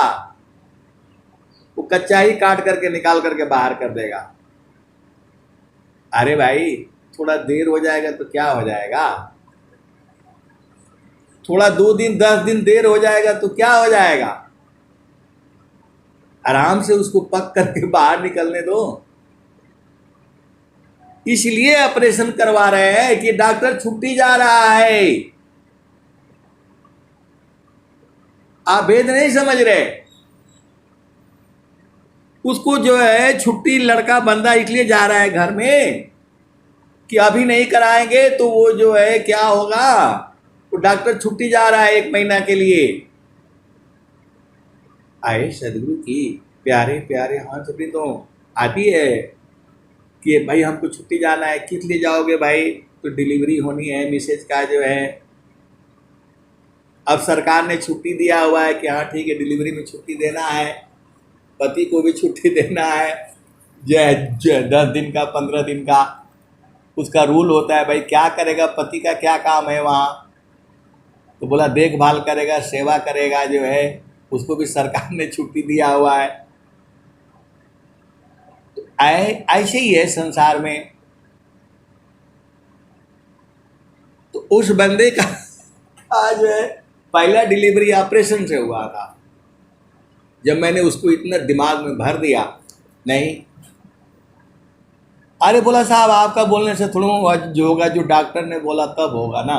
वो कच्चा ही काट करके निकाल करके बाहर कर देगा। अरे भाई थोड़ा देर हो जाएगा तो क्या हो जाएगा, थोड़ा 2 दिन 10 दिन देर हो जाएगा तो क्या हो जाएगा, आराम से उसको पक करके बाहर निकलने दो। इसलिए ऑपरेशन करवा रहे हैं कि डॉक्टर छुट्टी जा रहा है। आप भेद नहीं समझ रहे। उसको जो है छुट्टी लड़का बंदा इसलिए जा रहा है घर में कि अभी नहीं कराएंगे तो वो जो है क्या होगा, वो डॉक्टर छुट्टी जा रहा है 1 महीना के लिए। आए सदगुरु की प्यारे प्यारे हाथ भी तो आती है कि भाई हमको छुट्टी जाना है। किस लिए जाओगे भाई? तो डिलीवरी होनी है मिसेज का जो है। अब सरकार ने छुट्टी दिया हुआ है कि हाँ ठीक है डिलीवरी में छुट्टी देना है, पति को भी छुट्टी देना है जो है 10 दिन का 15 दिन का उसका रूल होता है। भाई क्या करेगा, पति का क्या काम है वहाँ? तो बोला देखभाल करेगा, सेवा करेगा जो है, उसको भी सरकार ने छुट्टी दिया हुआ है। तो ऐसे ही है संसार में। तो उस बंदे का जो है पहला डिलीवरी ऑपरेशन से हुआ था। जब मैंने उसको इतना दिमाग में भर दिया, नहीं अरे बोला साहब आपका बोलने से थोड़ा जो होगा, जो डॉक्टर ने बोला तब होगा ना।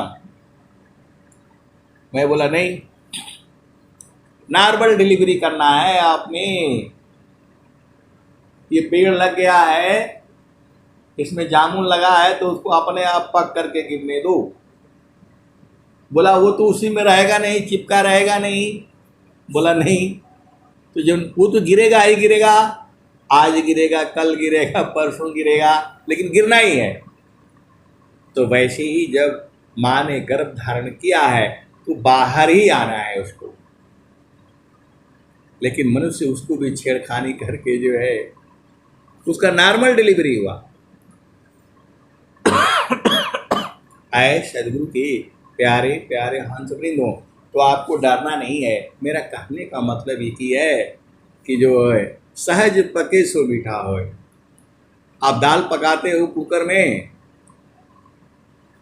मैं बोला नहीं, नॉर्मल डिलीवरी करना है आपने। ये पेड़ लग गया है, इसमें जामुन लगा है तो उसको अपने आप पक करके गिरने दो। बोला वो तो उसी में रहेगा नहीं, चिपका रहेगा नहीं। बोला नहीं, तो जब वो तो गिरेगा ही गिरेगा, आज गिरेगा, कल गिरेगा, परसों गिरेगा, लेकिन गिरना ही है। तो वैसे ही जब माँ ने गर्भ धारण किया है तो बाहर ही आना है उसको। लेकिन मनुष्य उसको भी छेड़खानी करके जो है उसका नॉर्मल डिलीवरी हुआ। आए सदगुरु के प्यारे प्यारे हंसवृंदों, तो आपको डरना नहीं है। मेरा कहने का मतलब एक ही है कि जो है सहज पके सो मीठा हो। आप दाल पकाते हो कुकर में,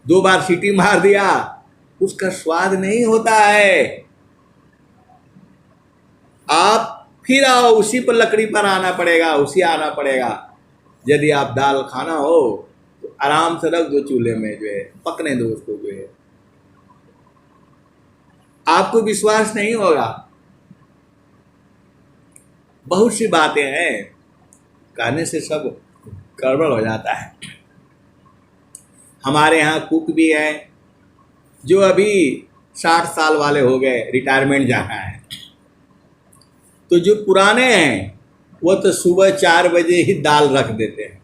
2 बार सीटी मार दिया, उसका स्वाद नहीं होता है। आप फिर आओ, उसी पर लकड़ी पर आना पड़ेगा, उसी आना पड़ेगा। यदि आप दाल खाना हो तो आराम से रख दो चूल्हे में, जो है पकने दो उसको। जो है आपको विश्वास नहीं होगा। बहुत सी बातें हैं, कहने से सब गड़बड़ हो जाता है। हमारे यहाँ कुक भी हैं जो अभी 60 साल वाले हो गए, रिटायरमेंट जाना है। तो जो पुराने हैं वो तो सुबह 4 बजे ही दाल रख देते हैं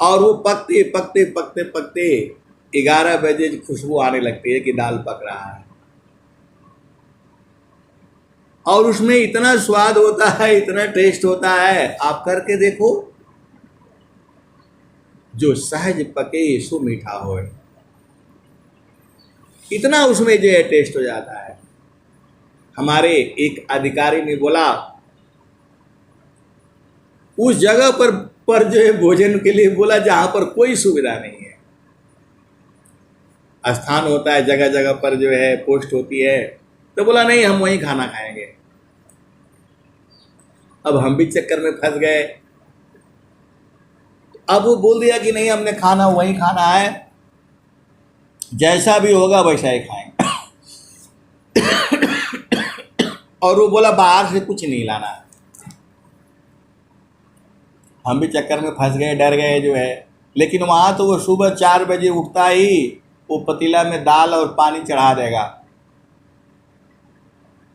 और वो पकते पकते पकते पकते 11 बजे खुशबू आने लगती है कि दाल पक रहा है। और उसमें इतना स्वाद होता है, इतना टेस्ट होता है, आप करके देखो। जो सहज पके सो मीठा हो, इतना उसमें जो है टेस्ट हो जाता है। हमारे एक अधिकारी ने बोला उस जगह पर जो है भोजन के लिए बोला जहां पर कोई सुविधा नहीं है। स्थान होता है जगह जगह पर जो है पोस्ट होती है, तो बोला नहीं हम वहीं खाना खाएंगे। अब हम भी चक्कर में फंस गए। अब वो बोल दिया कि नहीं हमने खाना वहीं खाना है, जैसा भी होगा वैसा ही खाएंगे। और वो बोला बाहर से कुछ नहीं लाना। हम भी चक्कर में फंस गए, डर गए जो है। लेकिन वहाँ तो वो सुबह 4 बजे उठता ही वो पतीला में दाल और पानी चढ़ा देगा,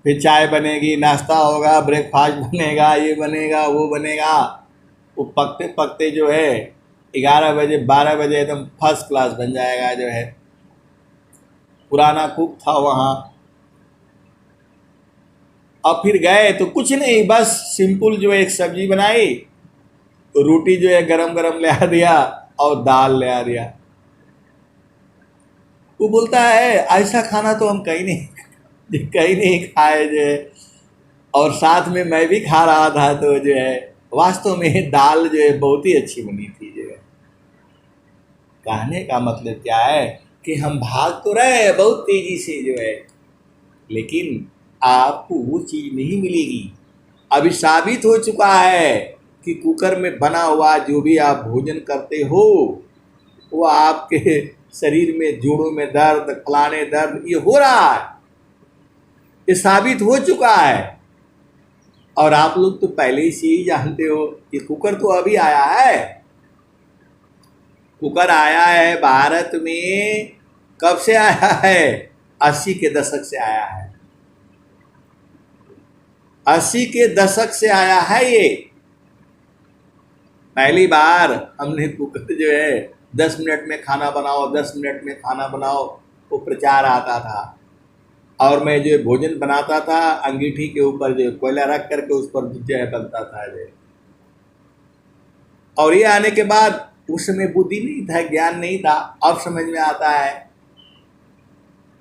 फिर चाय बनेगी, नाश्ता होगा, ब्रेकफास्ट बनेगा, ये बनेगा वो बनेगा। वो पकते पकते जो है 11 बजे 12 बजे एकदम फर्स्ट क्लास बन जाएगा जो है। पुराना कुक था वहाँ। अब फिर गए तो कुछ नहीं, बस सिंपल जो है एक सब्जी बनाई, तो रोटी जो है गरम गरम ले आ दिया और दाल ले आ दिया। वो बोलता है ऐसा खाना तो हम कहीं नहीं खाए जो है। और साथ में मैं भी खा रहा था, तो जो है वास्तव में दाल जो है बहुत ही अच्छी बनी थी जो है। कहने का मतलब क्या है कि हम भाग तो रहे हैं बहुत तेजी से जो है, लेकिन आपको वो चीज़ नहीं मिलेगी। अभी साबित हो चुका है कि कुकर में बना हुआ जो भी आप भोजन करते हो वो आपके शरीर में जोड़ों में दर्द, फलाने दर्द, ये हो रहा है, ये साबित हो चुका है। और आप लोग तो पहले से ही जानते हो कि कुकर तो अभी आया है। कुकर आया है भारत में, कब से आया है? 80 के दशक से आया है। 80 के दशक से आया है ये। पहली बार हमने कुकर जो है 10 मिनट में खाना बनाओ, 10 मिनट में खाना बनाओ, वो प्रचार आता था। और मैं जो भोजन बनाता था अंगीठी के ऊपर जो कोयला रख करके उस पर जो है बनता था जो। और ये आने के बाद उस समय बुद्धि नहीं था, ज्ञान नहीं था, अब समझ में आता है।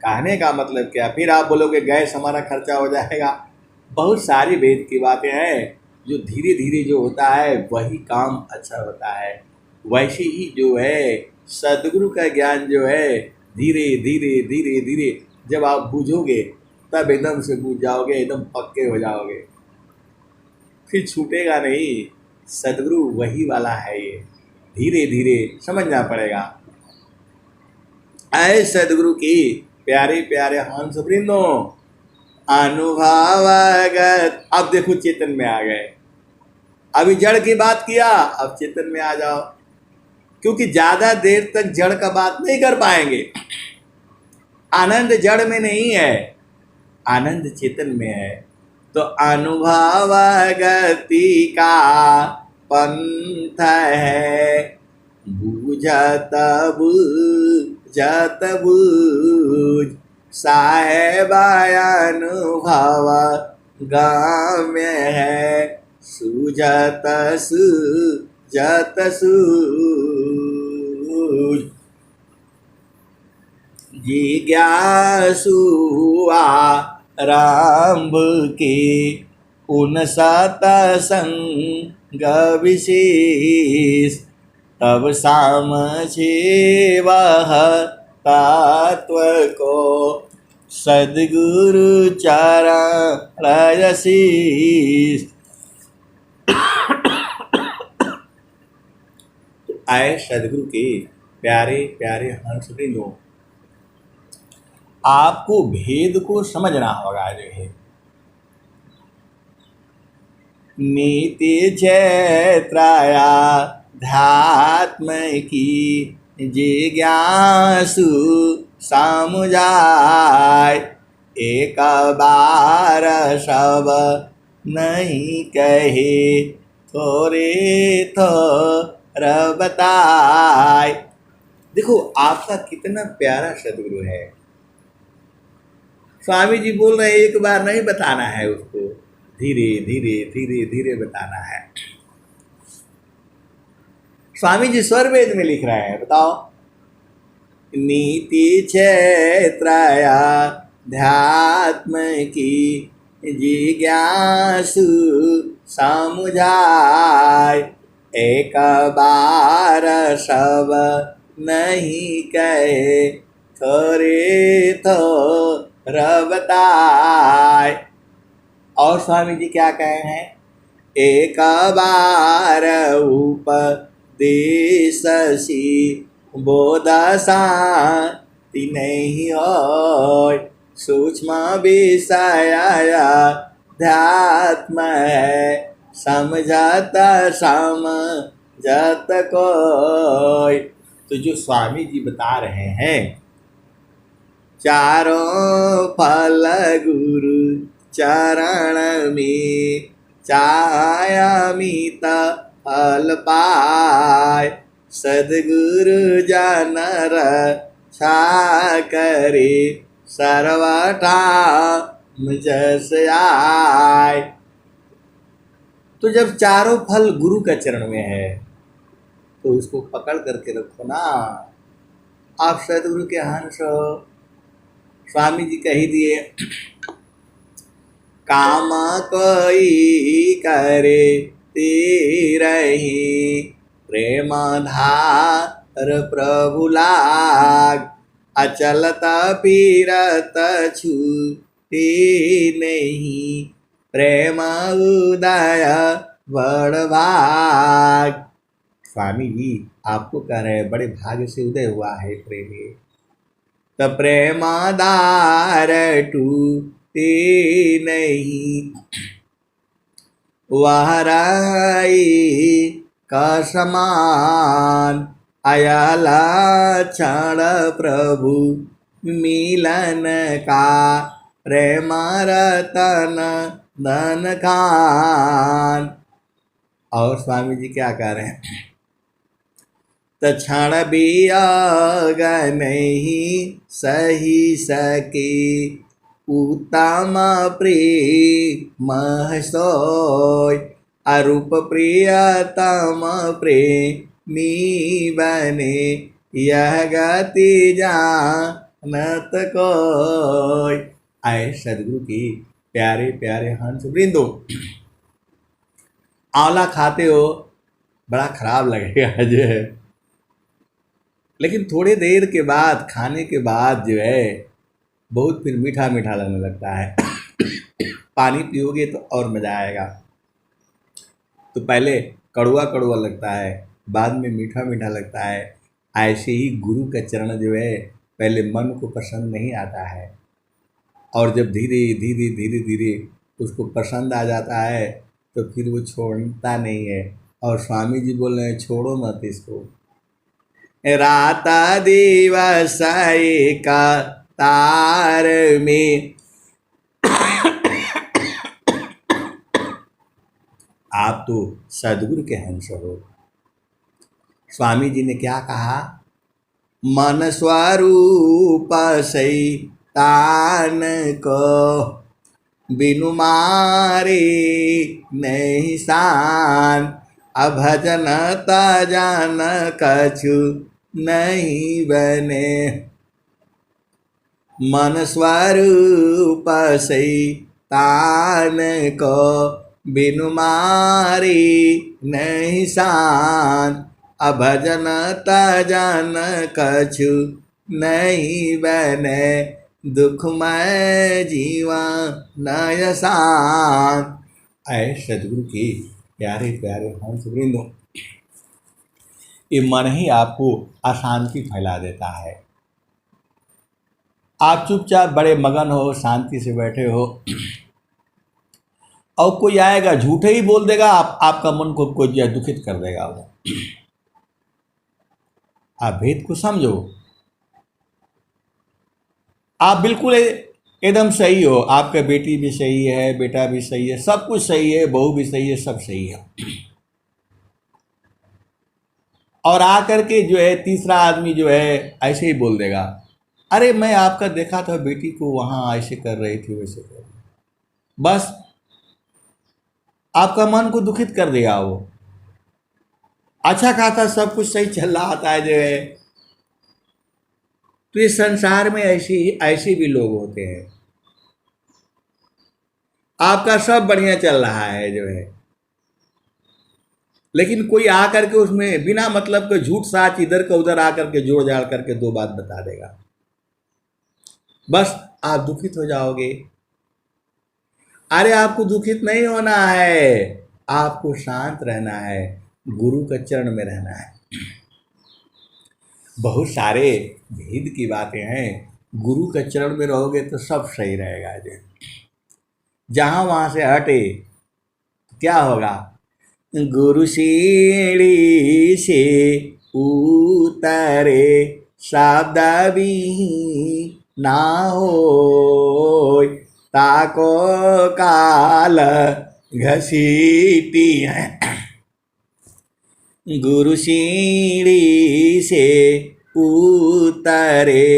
कहने का मतलब क्या? फिर आप बोलोगे गैस हमारा खर्चा हो जाएगा। बहुत सारी वेद की बातें हैं जो धीरे धीरे जो होता है वही काम अच्छा होता है। वैसे ही जो है सदगुरु का ज्ञान जो है धीरे धीरे धीरे धीरे जब आप बूझोगे तब एकदम से बूझ जाओगे, एकदम पक्के हो जाओगे, फिर छूटेगा नहीं। सदगुरु वही वाला है, ये धीरे धीरे समझना पड़ेगा। ऐ सदगुरु की प्यारे प्यारे हंस वृंदों, अनुभवगत। अब देखो चेतन में आ गए। अभी जड़ की बात किया, अब चेतन में आ जाओ, क्योंकि ज्यादा देर तक जड़ का बात नहीं कर पाएंगे। आनंद जड़ में नहीं है, आनंद चेतन में है। तो अनुभव गति का पंथ है, बूझत बूझत बूझ साहेब अनुभव गाम्य है, सूझत सूझत सूझ जिज्ञासु आरंभ के उन सतसंग विशेष, तब समझे वह तत्व को सद्गुरु चरण आशीष। आए सद्गुरु के प्यारे प्यारे हंसवृंदों, आपको भेद को समझना होगा। जो है नीति चैत्राया ध्यात्म की जिज्ञासु समुझाय, एक बार सब नहीं कहे थोड़े थोड़ बताए। देखो आपका कितना प्यारा सदगुरु है। स्वामी जी बोल रहे हैं एक बार नहीं बताना है, उसको धीरे धीरे धीरे धीरे बताना है। स्वामी जी स्वरवेद में लिख रहे हैं, बताओ। नीति क्षेत्रया ध्यात्म की जिज्ञासु समुझाय, एक बार सब नहीं कहे थोड़े थोड़ बताए। और स्वामी जी क्या कहे हैं? एक बार उपदेशसी बोध शांति नहीं होय, सूक्ष्म विषय ध्यात्म है, समझत समझत कोय। तो जो स्वामी जी बता रहे हैं, चारों फल गुरु चरण में चायामित फल पाय, सद्गुरु जन रक्षा करे सर्वथा जस आय। तो जब चारों फल गुरु का चरण में है तो उसको पकड़ करके रखो ना। आप सदगुरु के हंस हो। स्वामी जी कह ही दिए, काम कोई करे तेरही, प्रेम धार प्रभु लाग, अचलत पीरत छूटे नहीं, प्रेम उदय बड़ भाग। स्वामी जी आपको कह रहे हैं बड़े भाग्य से उदय हुआ है प्रेमी। त प्रेमादार टूटे नहीं, वह राई का समान। अयला क्षण प्रभु मिलन का, प्रेम रतन धन खान। और स्वामी जी क्या कह रहे हैं? क्षण वियोग नहीं सही सके, उत्तम प्रेम सोय। अरूप प्रियतम प्रेमी बने, यह गति जानत कोय। आए सदगुरु की प्यारे प्यारे हंस वृंदो, आंवला खाते हो बड़ा खराब लगेगा जो है, लेकिन थोड़ी देर के बाद खाने के बाद जो है बहुत फिर मीठा मीठा लगने लगता है। पानी पियोगे तो और मज़ा आएगा। तो पहले कड़वा कड़वा लगता है, बाद में मीठा मीठा लगता है। ऐसे ही गुरु का चरण जो है पहले मन को पसंद नहीं आता है, और जब धीरे धीरे धीरे धीरे उसको पसंद आ जाता है तो फिर वो छोड़ता नहीं है। और स्वामी जी बोल रहे हैं छोड़ो मत इसको। रात दिवस का तार में, आप तो सदगुरु के हंस हो। स्वामी जी ने क्या कहा? मन स्वरूप शैतान को, बिनु मारे नहीं शान। अभजन तजन कछु नहीं बने, मन स्वरूप शैतान को, बिनु मारे नहीं शान। अभजन तजन कछु नहीं बने, दुखमय जीवन नय शांत। ऐ सदगुरु की प्यारे प्यारे हंस वृंदों, ये मन ही आपको अशांति फैला देता है। आप चुपचाप बड़े मगन हो, शांति से बैठे हो, और कोई आएगा झूठे ही बोल देगा, आपका मन को कोई दुखित कर देगा। वो आप भेद को समझो। आप बिल्कुल एकदम सही हो, आपका बेटी भी सही है, बेटा भी सही है, सब कुछ सही है, बहू भी सही है, सब सही है। और आकर के जो है तीसरा आदमी जो है ऐसे ही बोल देगा, अरे मैं आपका देखा था बेटी को वहाँ ऐसे कर रही थी, वैसे कर रही। बस आपका मन को दुखित कर दिया। वो अच्छा खासा सब कुछ सही चल रहा था जो है। तो इस संसार में ऐसे भी लोग होते हैं। आपका सब बढ़िया चल रहा है जो है, लेकिन कोई आकर के उसमें बिना मतलब के झूठ साच इधर का उधर आकर के जोड़ जाड़ करके दो बात बता देगा, बस आप दुखित हो जाओगे। अरे आपको दुखित नहीं होना है, आपको शांत रहना है, गुरु के चरण में रहना है। बहुत सारे भेद की बातें हैं, गुरु के चरण में रहोगे तो सब सही रहेगा। जहाँ वहाँ से हटे क्या होगा? गुरु सीढ़ी से उतरे शब्द भी ना हो, ताको काल घसीटी है। गुरु सीढ़ी से उतरे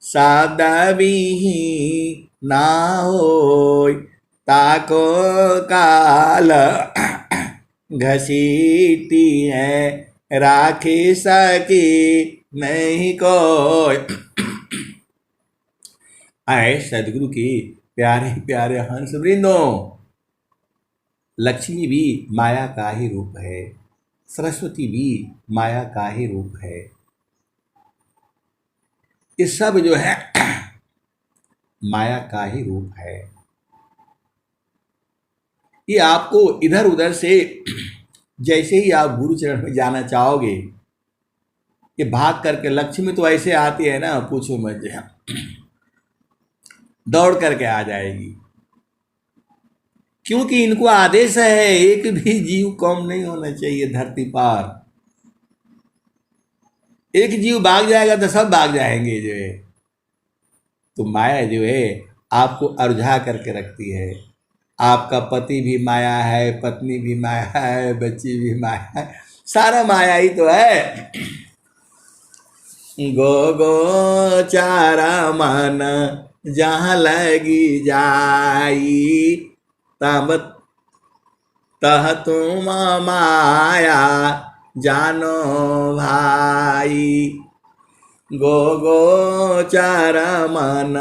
शब्द भी ना हो, ताको काल घसीटी है, राखी सकी नहीं कोई। आए सदगुरु की प्यारे प्यारे हंस वृंदों, लक्ष्मी भी माया का ही रूप है, सरस्वती भी माया का ही रूप है। ये सब जो है माया का ही रूप है। कि आपको इधर उधर से जैसे ही आप गुरु चरण में जाना चाहोगे, ये भाग करके लक्ष्मी तो ऐसे आती है ना, पूछो मत, दौड़ करके आ जाएगी। क्योंकि इनको आदेश है एक भी जीव कम नहीं होना चाहिए धरती पर। एक जीव भाग जाएगा तो सब भाग जाएंगे जो है। तो माया जो है आपको अरझा करके रखती है। आपका पति भी माया है, पत्नी भी माया है, बच्ची भी माया है, सारा माया ही तो है। गो गो चारा मन जहाँ लगी जाई, तब तह तुम माया जानो भाई। गो गो चारा मन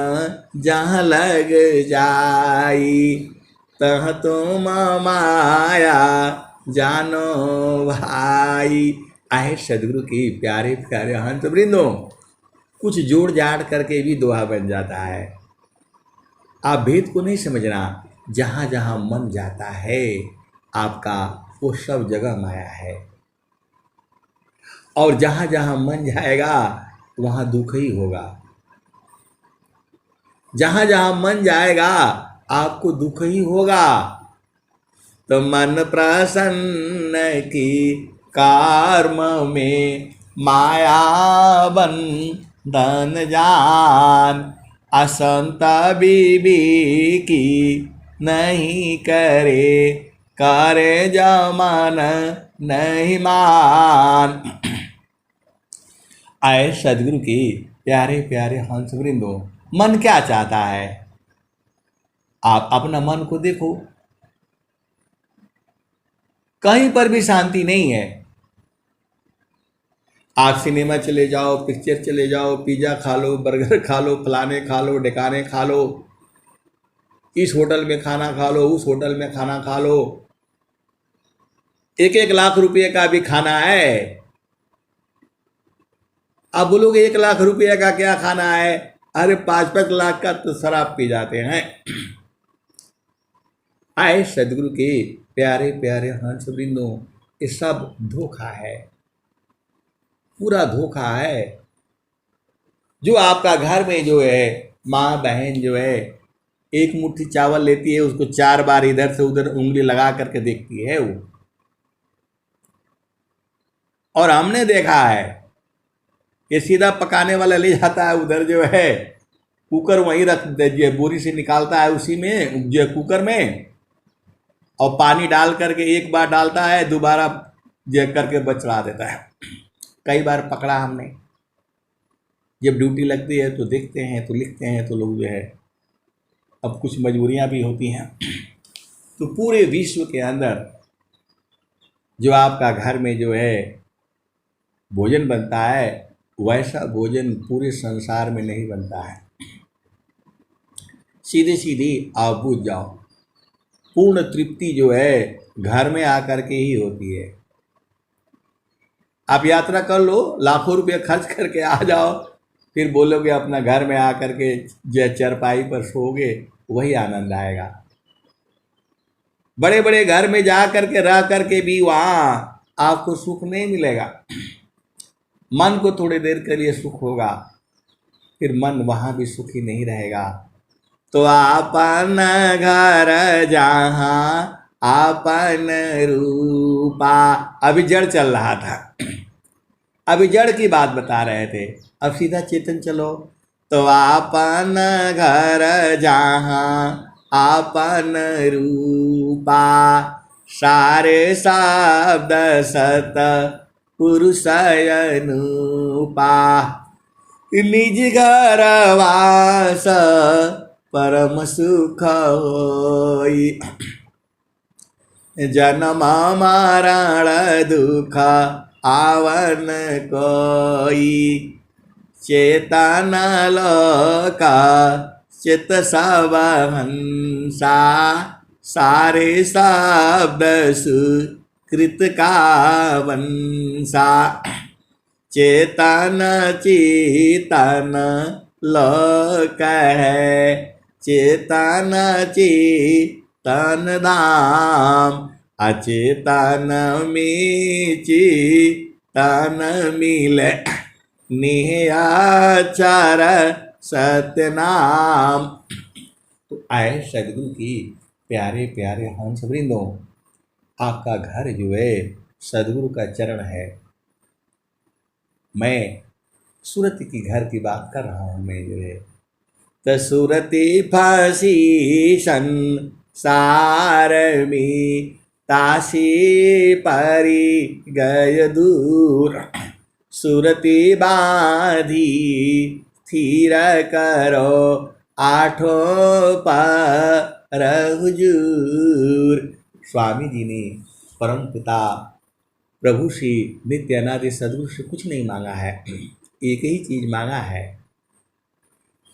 जहाँ लग जाई, तह तुम माया जानो भाई। आए सदगुरु की प्यारे प्यारे हंस वृंदों, कुछ जोड़ जाड़ करके भी दोहा बन जाता है। आप भेद को नहीं समझना। जहाँ जहाँ मन जाता है आपका, वो सब जगह माया है। और जहाँ जहाँ मन जाएगा वहाँ दुख ही होगा। जहाँ जहाँ मन जाएगा आपको दुख ही होगा। तो मन प्रसन्न की कर्म में माया बंधन जान, असंत बीबी की नहीं करे, करे जमान नहीं मान। आए सदगुरु की प्यारे प्यारे हंस वृंदों, मन क्या चाहता है? आप अपना मन को देखो, कहीं पर भी शांति नहीं है। आप सिनेमा चले जाओ, पिक्चर चले जाओ, पिज्जा खा लो, बर्गर खा लो, फलाने खा लो, ढिकाने खा लो, इस होटल में खाना खा लो, उस होटल में खाना खा लो। 1-1 लाख रुपए का भी खाना है। आप बोलोगे 1 लाख रुपए का क्या खाना है? अरे 5-5 लाख का तो शराब पी जाते हैं। आए सदगुरु के प्यारे प्यारे हंस वृंदों, ये सब धोखा है, पूरा धोखा है। जो आपका घर में जो है माँ बहन जो है एक मुट्ठी चावल लेती है, उसको 4 बार इधर से उधर उंगली लगा करके देखती है वो। और हमने देखा है ये सीधा पकाने वाला ले जाता है उधर जो है, कुकर वहीं रख दे, बोरी से निकालता है उसी में जो कुकर में, और पानी डाल करके एक बार डालता है, दोबारा जो करके बचड़ा देता है। कई बार पकड़ा हमने। जब ड्यूटी लगती है तो देखते हैं, तो लिखते हैं, तो लोग जो है, अब कुछ मजबूरियां भी होती हैं। तो पूरे विश्व के अंदर जो आपका घर में जो है भोजन बनता है, वैसा भोजन पूरे संसार में नहीं बनता है। सीधे सीधी आप बुझ जाओ, पूर्ण तृप्ति जो है घर में आकर के ही होती है। आप यात्रा कर लो, लाखों रुपये खर्च करके आ जाओ, फिर बोलोगे अपना घर में आकर के जो चरपाई पर सोओगे, वही आनंद आएगा। बड़े बड़े घर में जा करके रह करके भी वहाँ आपको सुख नहीं मिलेगा। मन को थोड़ी देर के लिए सुख होगा, फिर मन वहाँ भी सुखी नहीं रहेगा। तो आपन घर जहाँ आपन रूपा, अभी जड़ चल रहा था, अभी जड़ की बात बता रहे थे, अब सीधा चेतन चलो। तो आपन घर जहाँ आपन रूपा, सारे शब्द सत पुरुष अनुपा, निज घर वास परम सुख होई, जन्म मरण दुख आवन कोई, चेतन लोका चित सब हंसा, सारे शब्द सुकृत का वंशा, चेतन चेतन लोक है, चेतन चेतन तन धाम, अचेतन में चेतन मिले, निहाचर सत्यनाम। तो आए सदगुरु की प्यारे प्यारे हंस वृंदों, आपका घर जो है सदगुरु का चरण है। मैं सूरत की घर की बात कर रहा हूँ। मैं जो है तो सूरती फांसी संसार में, तासी परी गय दूर, सुरती बाधी स्थिर करो, आठों पर हुजूर। स्वामी जी ने परम पिता प्रभु श्री नित्य अनादि सदगुरु से कुछ नहीं मांगा है, एक ही चीज मांगा है,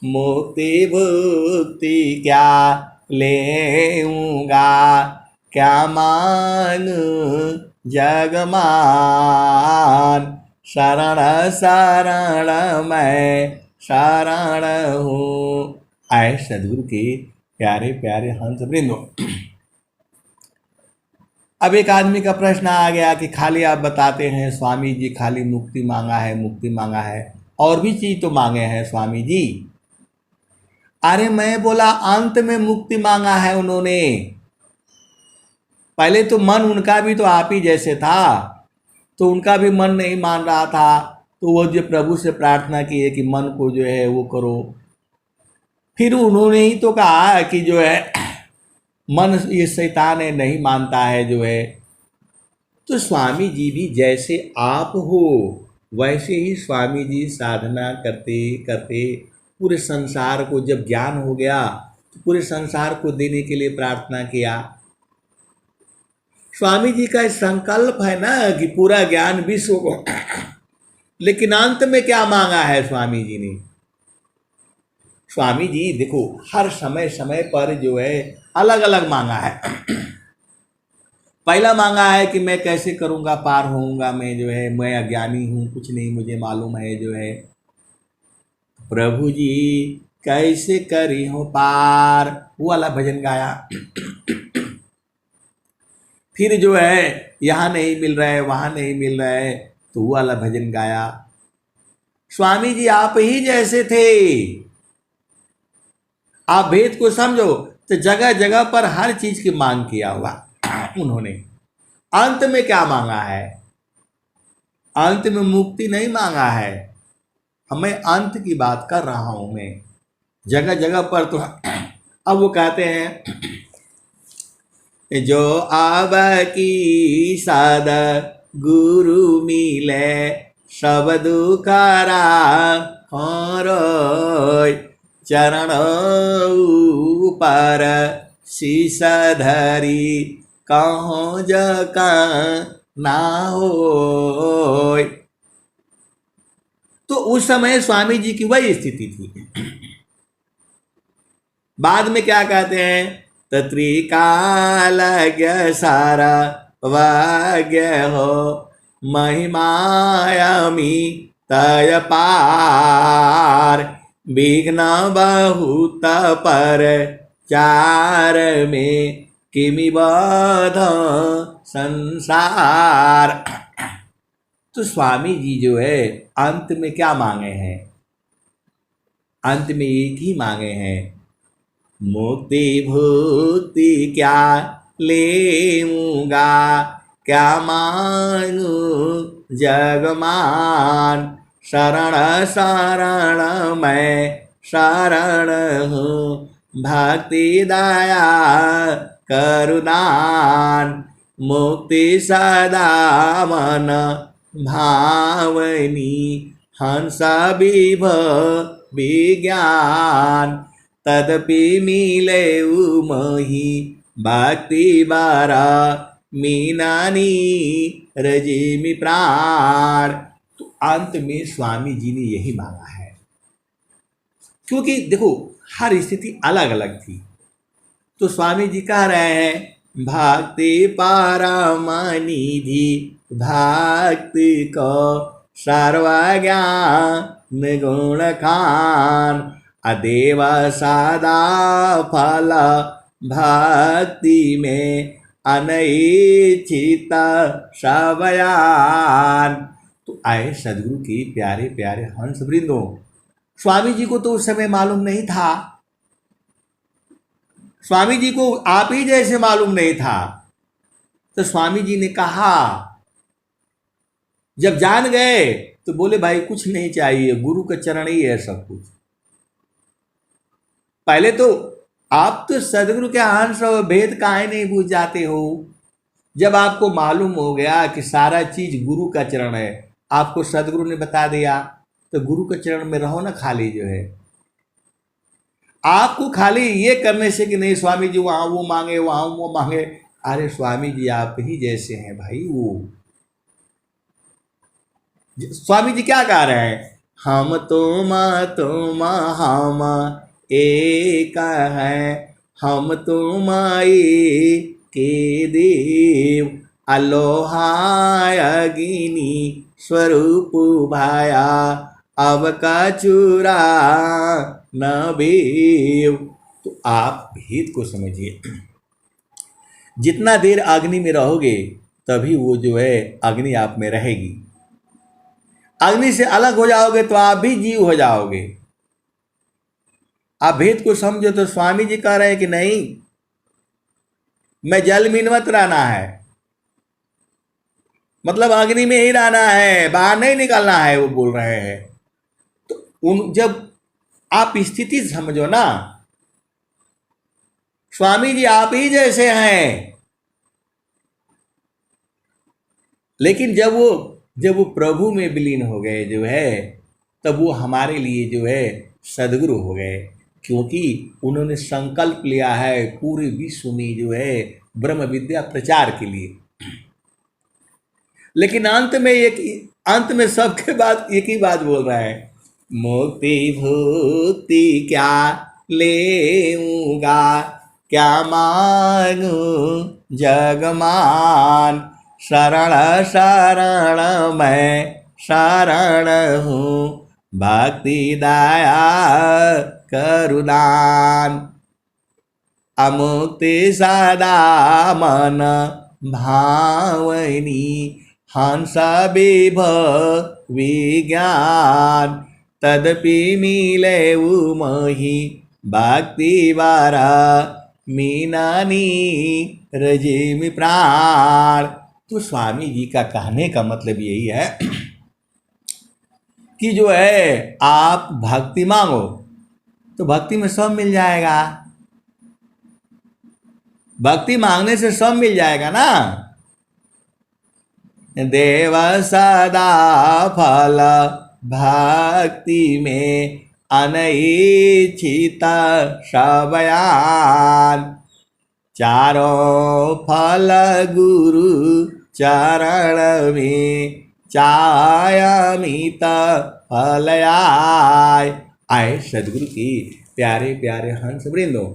मुक्ति भुक्ति क्या लेऊंगा, क्या मांगू जगमान, शरण शरण मैं शरण हूँ। आए सदगुरु के प्यारे प्यारे हंस वृंदों, अब एक आदमी का प्रश्न आ गया कि खाली आप बताते हैं स्वामी जी खाली मुक्ति मांगा है, मुक्ति मांगा है, और भी चीज तो मांगे हैं स्वामी जी। अरे मैं बोला अंत में मुक्ति मांगा है उन्होंने, पहले तो मन उनका भी तो आप ही जैसे था, तो उनका भी मन नहीं मान रहा था, तो वो जो प्रभु से प्रार्थना की है कि मन को जो है वो करो, फिर उन्होंने ही तो कहा कि जो है मन ये शैतान है, नहीं मानता है जो है। तो स्वामी जी भी जैसे आप हो वैसे ही स्वामी जी साधना करते करते पूरे संसार को जब ज्ञान हो गया तो पूरे संसार को देने के लिए प्रार्थना किया। स्वामी जी का संकल्प है ना कि पूरा ज्ञान विश्व को, लेकिन अंत में क्या मांगा है स्वामी जी ने? स्वामी जी देखो हर समय समय पर जो है अलग अलग मांगा है। पहला मांगा है कि मैं कैसे करूँगा, पार होऊंगा, मैं जो है मैं अज्ञानी हूँ, कुछ नहीं मुझे मालूम है जो है, प्रभु जी कैसे करी हो पार, वो वाला भजन गाया। फिर जो है यहाँ नहीं मिल रहा है, वहाँ नहीं मिल रहा है, तो वो वाला भजन गाया। स्वामी जी आप ही जैसे थे, आप भेद को समझो, तो जगह जगह पर हर चीज की मांग किया हुआ उन्होंने। अंत में क्या मांगा है? अंत में मुक्ति नहीं मांगा है, मैं अंत की बात कर रहा हूं। मैं जगह जगह पर तो अब वो कहते हैं जो आब की साद गुरु मिले, सब दुखारा हरोय, चरण ऊपर शीश धरी, कहो जका ना होय। तो उस समय स्वामी जी की वही स्थिति थी। बाद में क्या कहते हैं? त्रिकालज्ञ सारा वाग्य हो, महिमायमी तय पार, विघ्न बहुत पर चार में, किमि बध संसार। तो स्वामी जी जो है अंत में क्या मांगे हैं? अंत में एक ही मांगे हैं, मुक्ति भुक्ति क्या लेऊंगा, क्या मांगू जगमान, शरण शरण मैं शरण हूँ, भक्ति दया करुणान, मुक्ति सदा मन भावनी, हंस विभ विज्ञान, तदपि मिले उमही भक्ति बारा, मीनानी रजिमी प्राण। तो अंत में स्वामी जी ने यही मांगा है, क्योंकि देखो हर स्थिति अलग अलग थी। तो स्वामी जी कह रहे हैं भक्ति पारमनिधि, भक्ति को सर्वज्ञान गुण खान, अदेव सदा फल भक्ति में अनैच्छित सवयान। तो आए सदगुरु के प्यारे प्यारे हंस वृंदों, स्वामी जी को तो उस समय मालूम नहीं था, स्वामी जी को आप ही जैसे मालूम नहीं था। तो स्वामी जी ने कहा, जब जान गए तो बोले भाई कुछ नहीं चाहिए, गुरु का चरण ही है सब कुछ। पहले तो आप तो सदगुरु के हंस हो, भेद काहे नहीं बूझ जाते हो। जब आपको मालूम हो गया कि सारा चीज गुरु का चरण है, आपको सदगुरु ने बता दिया, तो गुरु के चरण में रहो ना खाली। जो है आपको खाली ये करने से कि नहीं स्वामी जी वहां वो मांगे वहां वो मांगे, अरे स्वामी जी आप ही जैसे हैं भाई। वो स्वामी जी क्या कह रहे हैं, हम तुम हम एक है, हम तुम के देव, अलोहाय अग्नि स्वरूप भाया, अब का चूरा न बेव। तो आप भेद को समझिए, जितना देर अग्नि में रहोगे तभी वो जो है अग्नि आप में रहेगी। अग्नि से अलग हो जाओगे तो आप भी जीव हो जाओगे। आप भेद को समझो। तो स्वामी जी कह रहे हैं कि नहीं, मैं जल में मत रहना है, मतलब अग्नि में ही रहना है, बाहर नहीं निकलना है, वो बोल रहे हैं। तो जब आप स्थिति समझो ना, स्वामी जी आप ही जैसे हैं, लेकिन जब वो प्रभु में विलीन हो गए जो है, तब वो हमारे लिए जो है सदगुरु हो गए, क्योंकि उन्होंने संकल्प लिया है पूरे विश्व में जो है ब्रह्म विद्या प्रचार के लिए। लेकिन अंत में सबके बाद एक ही बात बोल रहा है, मुक्ति भुक्ति क्या लेऊंगा, क्या मांगू जगमान, शरण शरण मैं शरण हूँ, भक्ति दया करुदान, अमुक्ति सदा मन भावनी, हंस विभव विज्ञान, तदपि मिले उमहि भक्ति बारा, मीनानी रजिम प्राण। तो स्वामी जी का कहने का मतलब यही है कि जो है आप भक्ति मांगो तो भक्ति में सब मिल जाएगा, भक्ति मांगने से सब मिल जाएगा ना। देव सदा फल भक्ति में अनैच्छित सवयान, चारों फल गुरु चरण में चायमित फलयाय। आए सदगुरु की प्यारे प्यारे हंस वृंदों,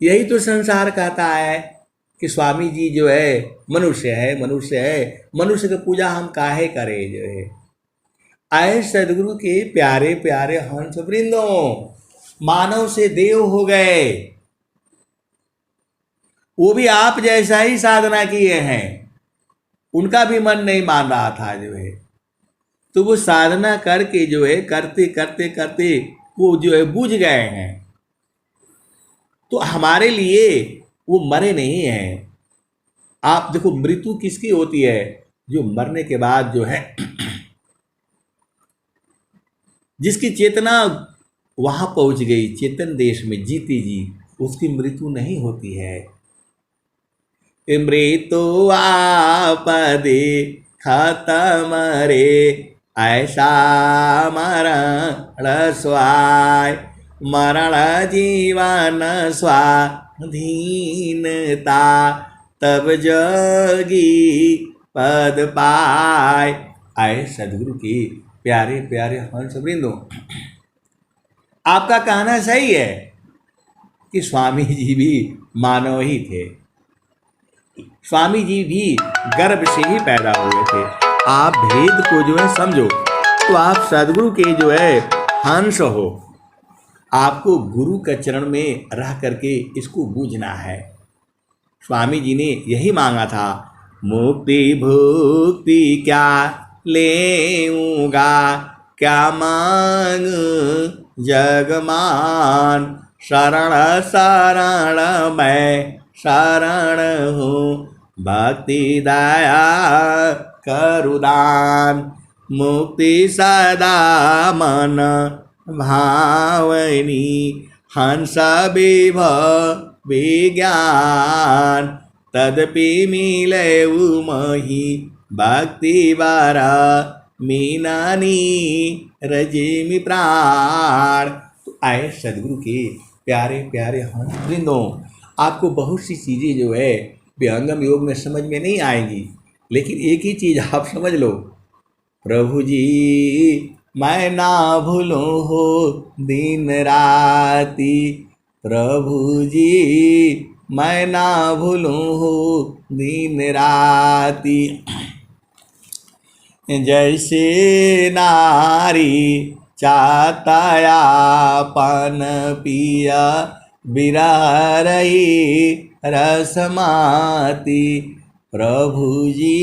यही तो संसार कहता है कि स्वामी जी जो है मनुष्य है, मनुष्य है, मनुष्य की पूजा हम काहे करें। जो है आए सदगुरु के प्यारे प्यारे हंस वृंदों, मानव से देव हो गए, वो भी आप जैसा ही साधना किए हैं, उनका भी मन नहीं मान रहा था जो है, तो वो साधना करके जो है करते करते करते वो जो है बुझ गए हैं। तो हमारे लिए वो मरे नहीं हैं। आप देखो मृत्यु किसकी होती है, जो मरने के बाद जो है जिसकी चेतना वहां पहुंच गई, चेतन देश में जीती जी, उसकी मृत्यु नहीं होती है। मृत्यु आपदे खत्म रे, ऐसा मरण स्वाय, मरण जीवन स्वाधीनता, तब जोगी पद पाए। आए सदगुरु की प्यारे प्यारे हंस वृंदों, आपका कहना सही है कि स्वामी जी भी मानव ही थे, स्वामी जी भी गर्भ से ही पैदा हुए थे। आप भेद को जो है समझो, तो आप सदगुरु के जो है हंस हो। आपको गुरु के चरण में रह करके इसको बूझना है। स्वामी जी ने यही मांगा था, मुक्ति भुक्ति क्या लेऊंगा, क्या मांग जगमान, शरण शरण मैं शरण हूँ, भक्ति दया करुदान, मुक्ति सदा मन भावनी, हंस विभव विज्ञान, तदपि मिले मही भक्ति बारा मीनानी रजिमी प्राण। तो आए सदगुरु के प्यारे प्यारे हंस वृंदों, आपको बहुत सी चीज़ें जो है विहंगम योग में समझ में नहीं आएंगी, लेकिन एक ही चीज़ आप समझ लो, प्रभु जी मैं ना भूलूं हो दिन राती, प्रभु जी मैं ना भूलूं हो दिन राती, जैसे नारी चातायापन पिया बिरह रही रसमाती, प्रभु जी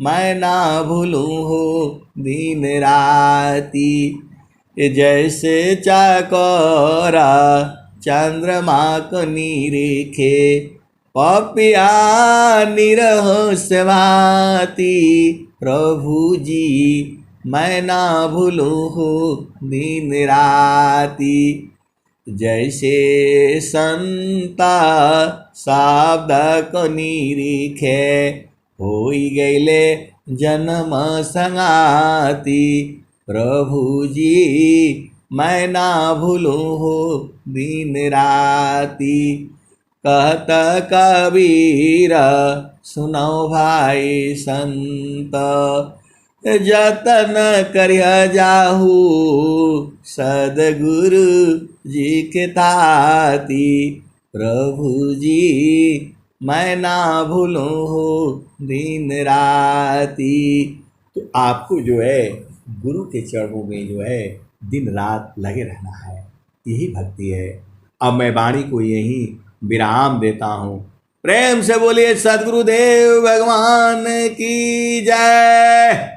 मैं ना भूलूं हो दिन राती, जैसे चकोरा चंद्रमा को निरीखे पपिया निरह सेवाती, प्रभु जी मैं ना भूलूं हो दिन राती, जैसे संता शब्द को निरीखे होई गईले जन्म संगाती, प्रभु जी मैं ना भूलूं हो दिन राती, कहत कबीर सुनो भाई संत, जतन करिया जाहू सदगुरु जी के ताती, प्रभु जी मैं ना भूलूं हो दिन राती। तो आपको जो है गुरु के चरणों में जो है दिन रात लगे रहना है, यही भक्ति है। अब मैं वाणी को यही विराम देता हूँ। प्रेम से बोलिए सद्गुरुदेव भगवान की जय।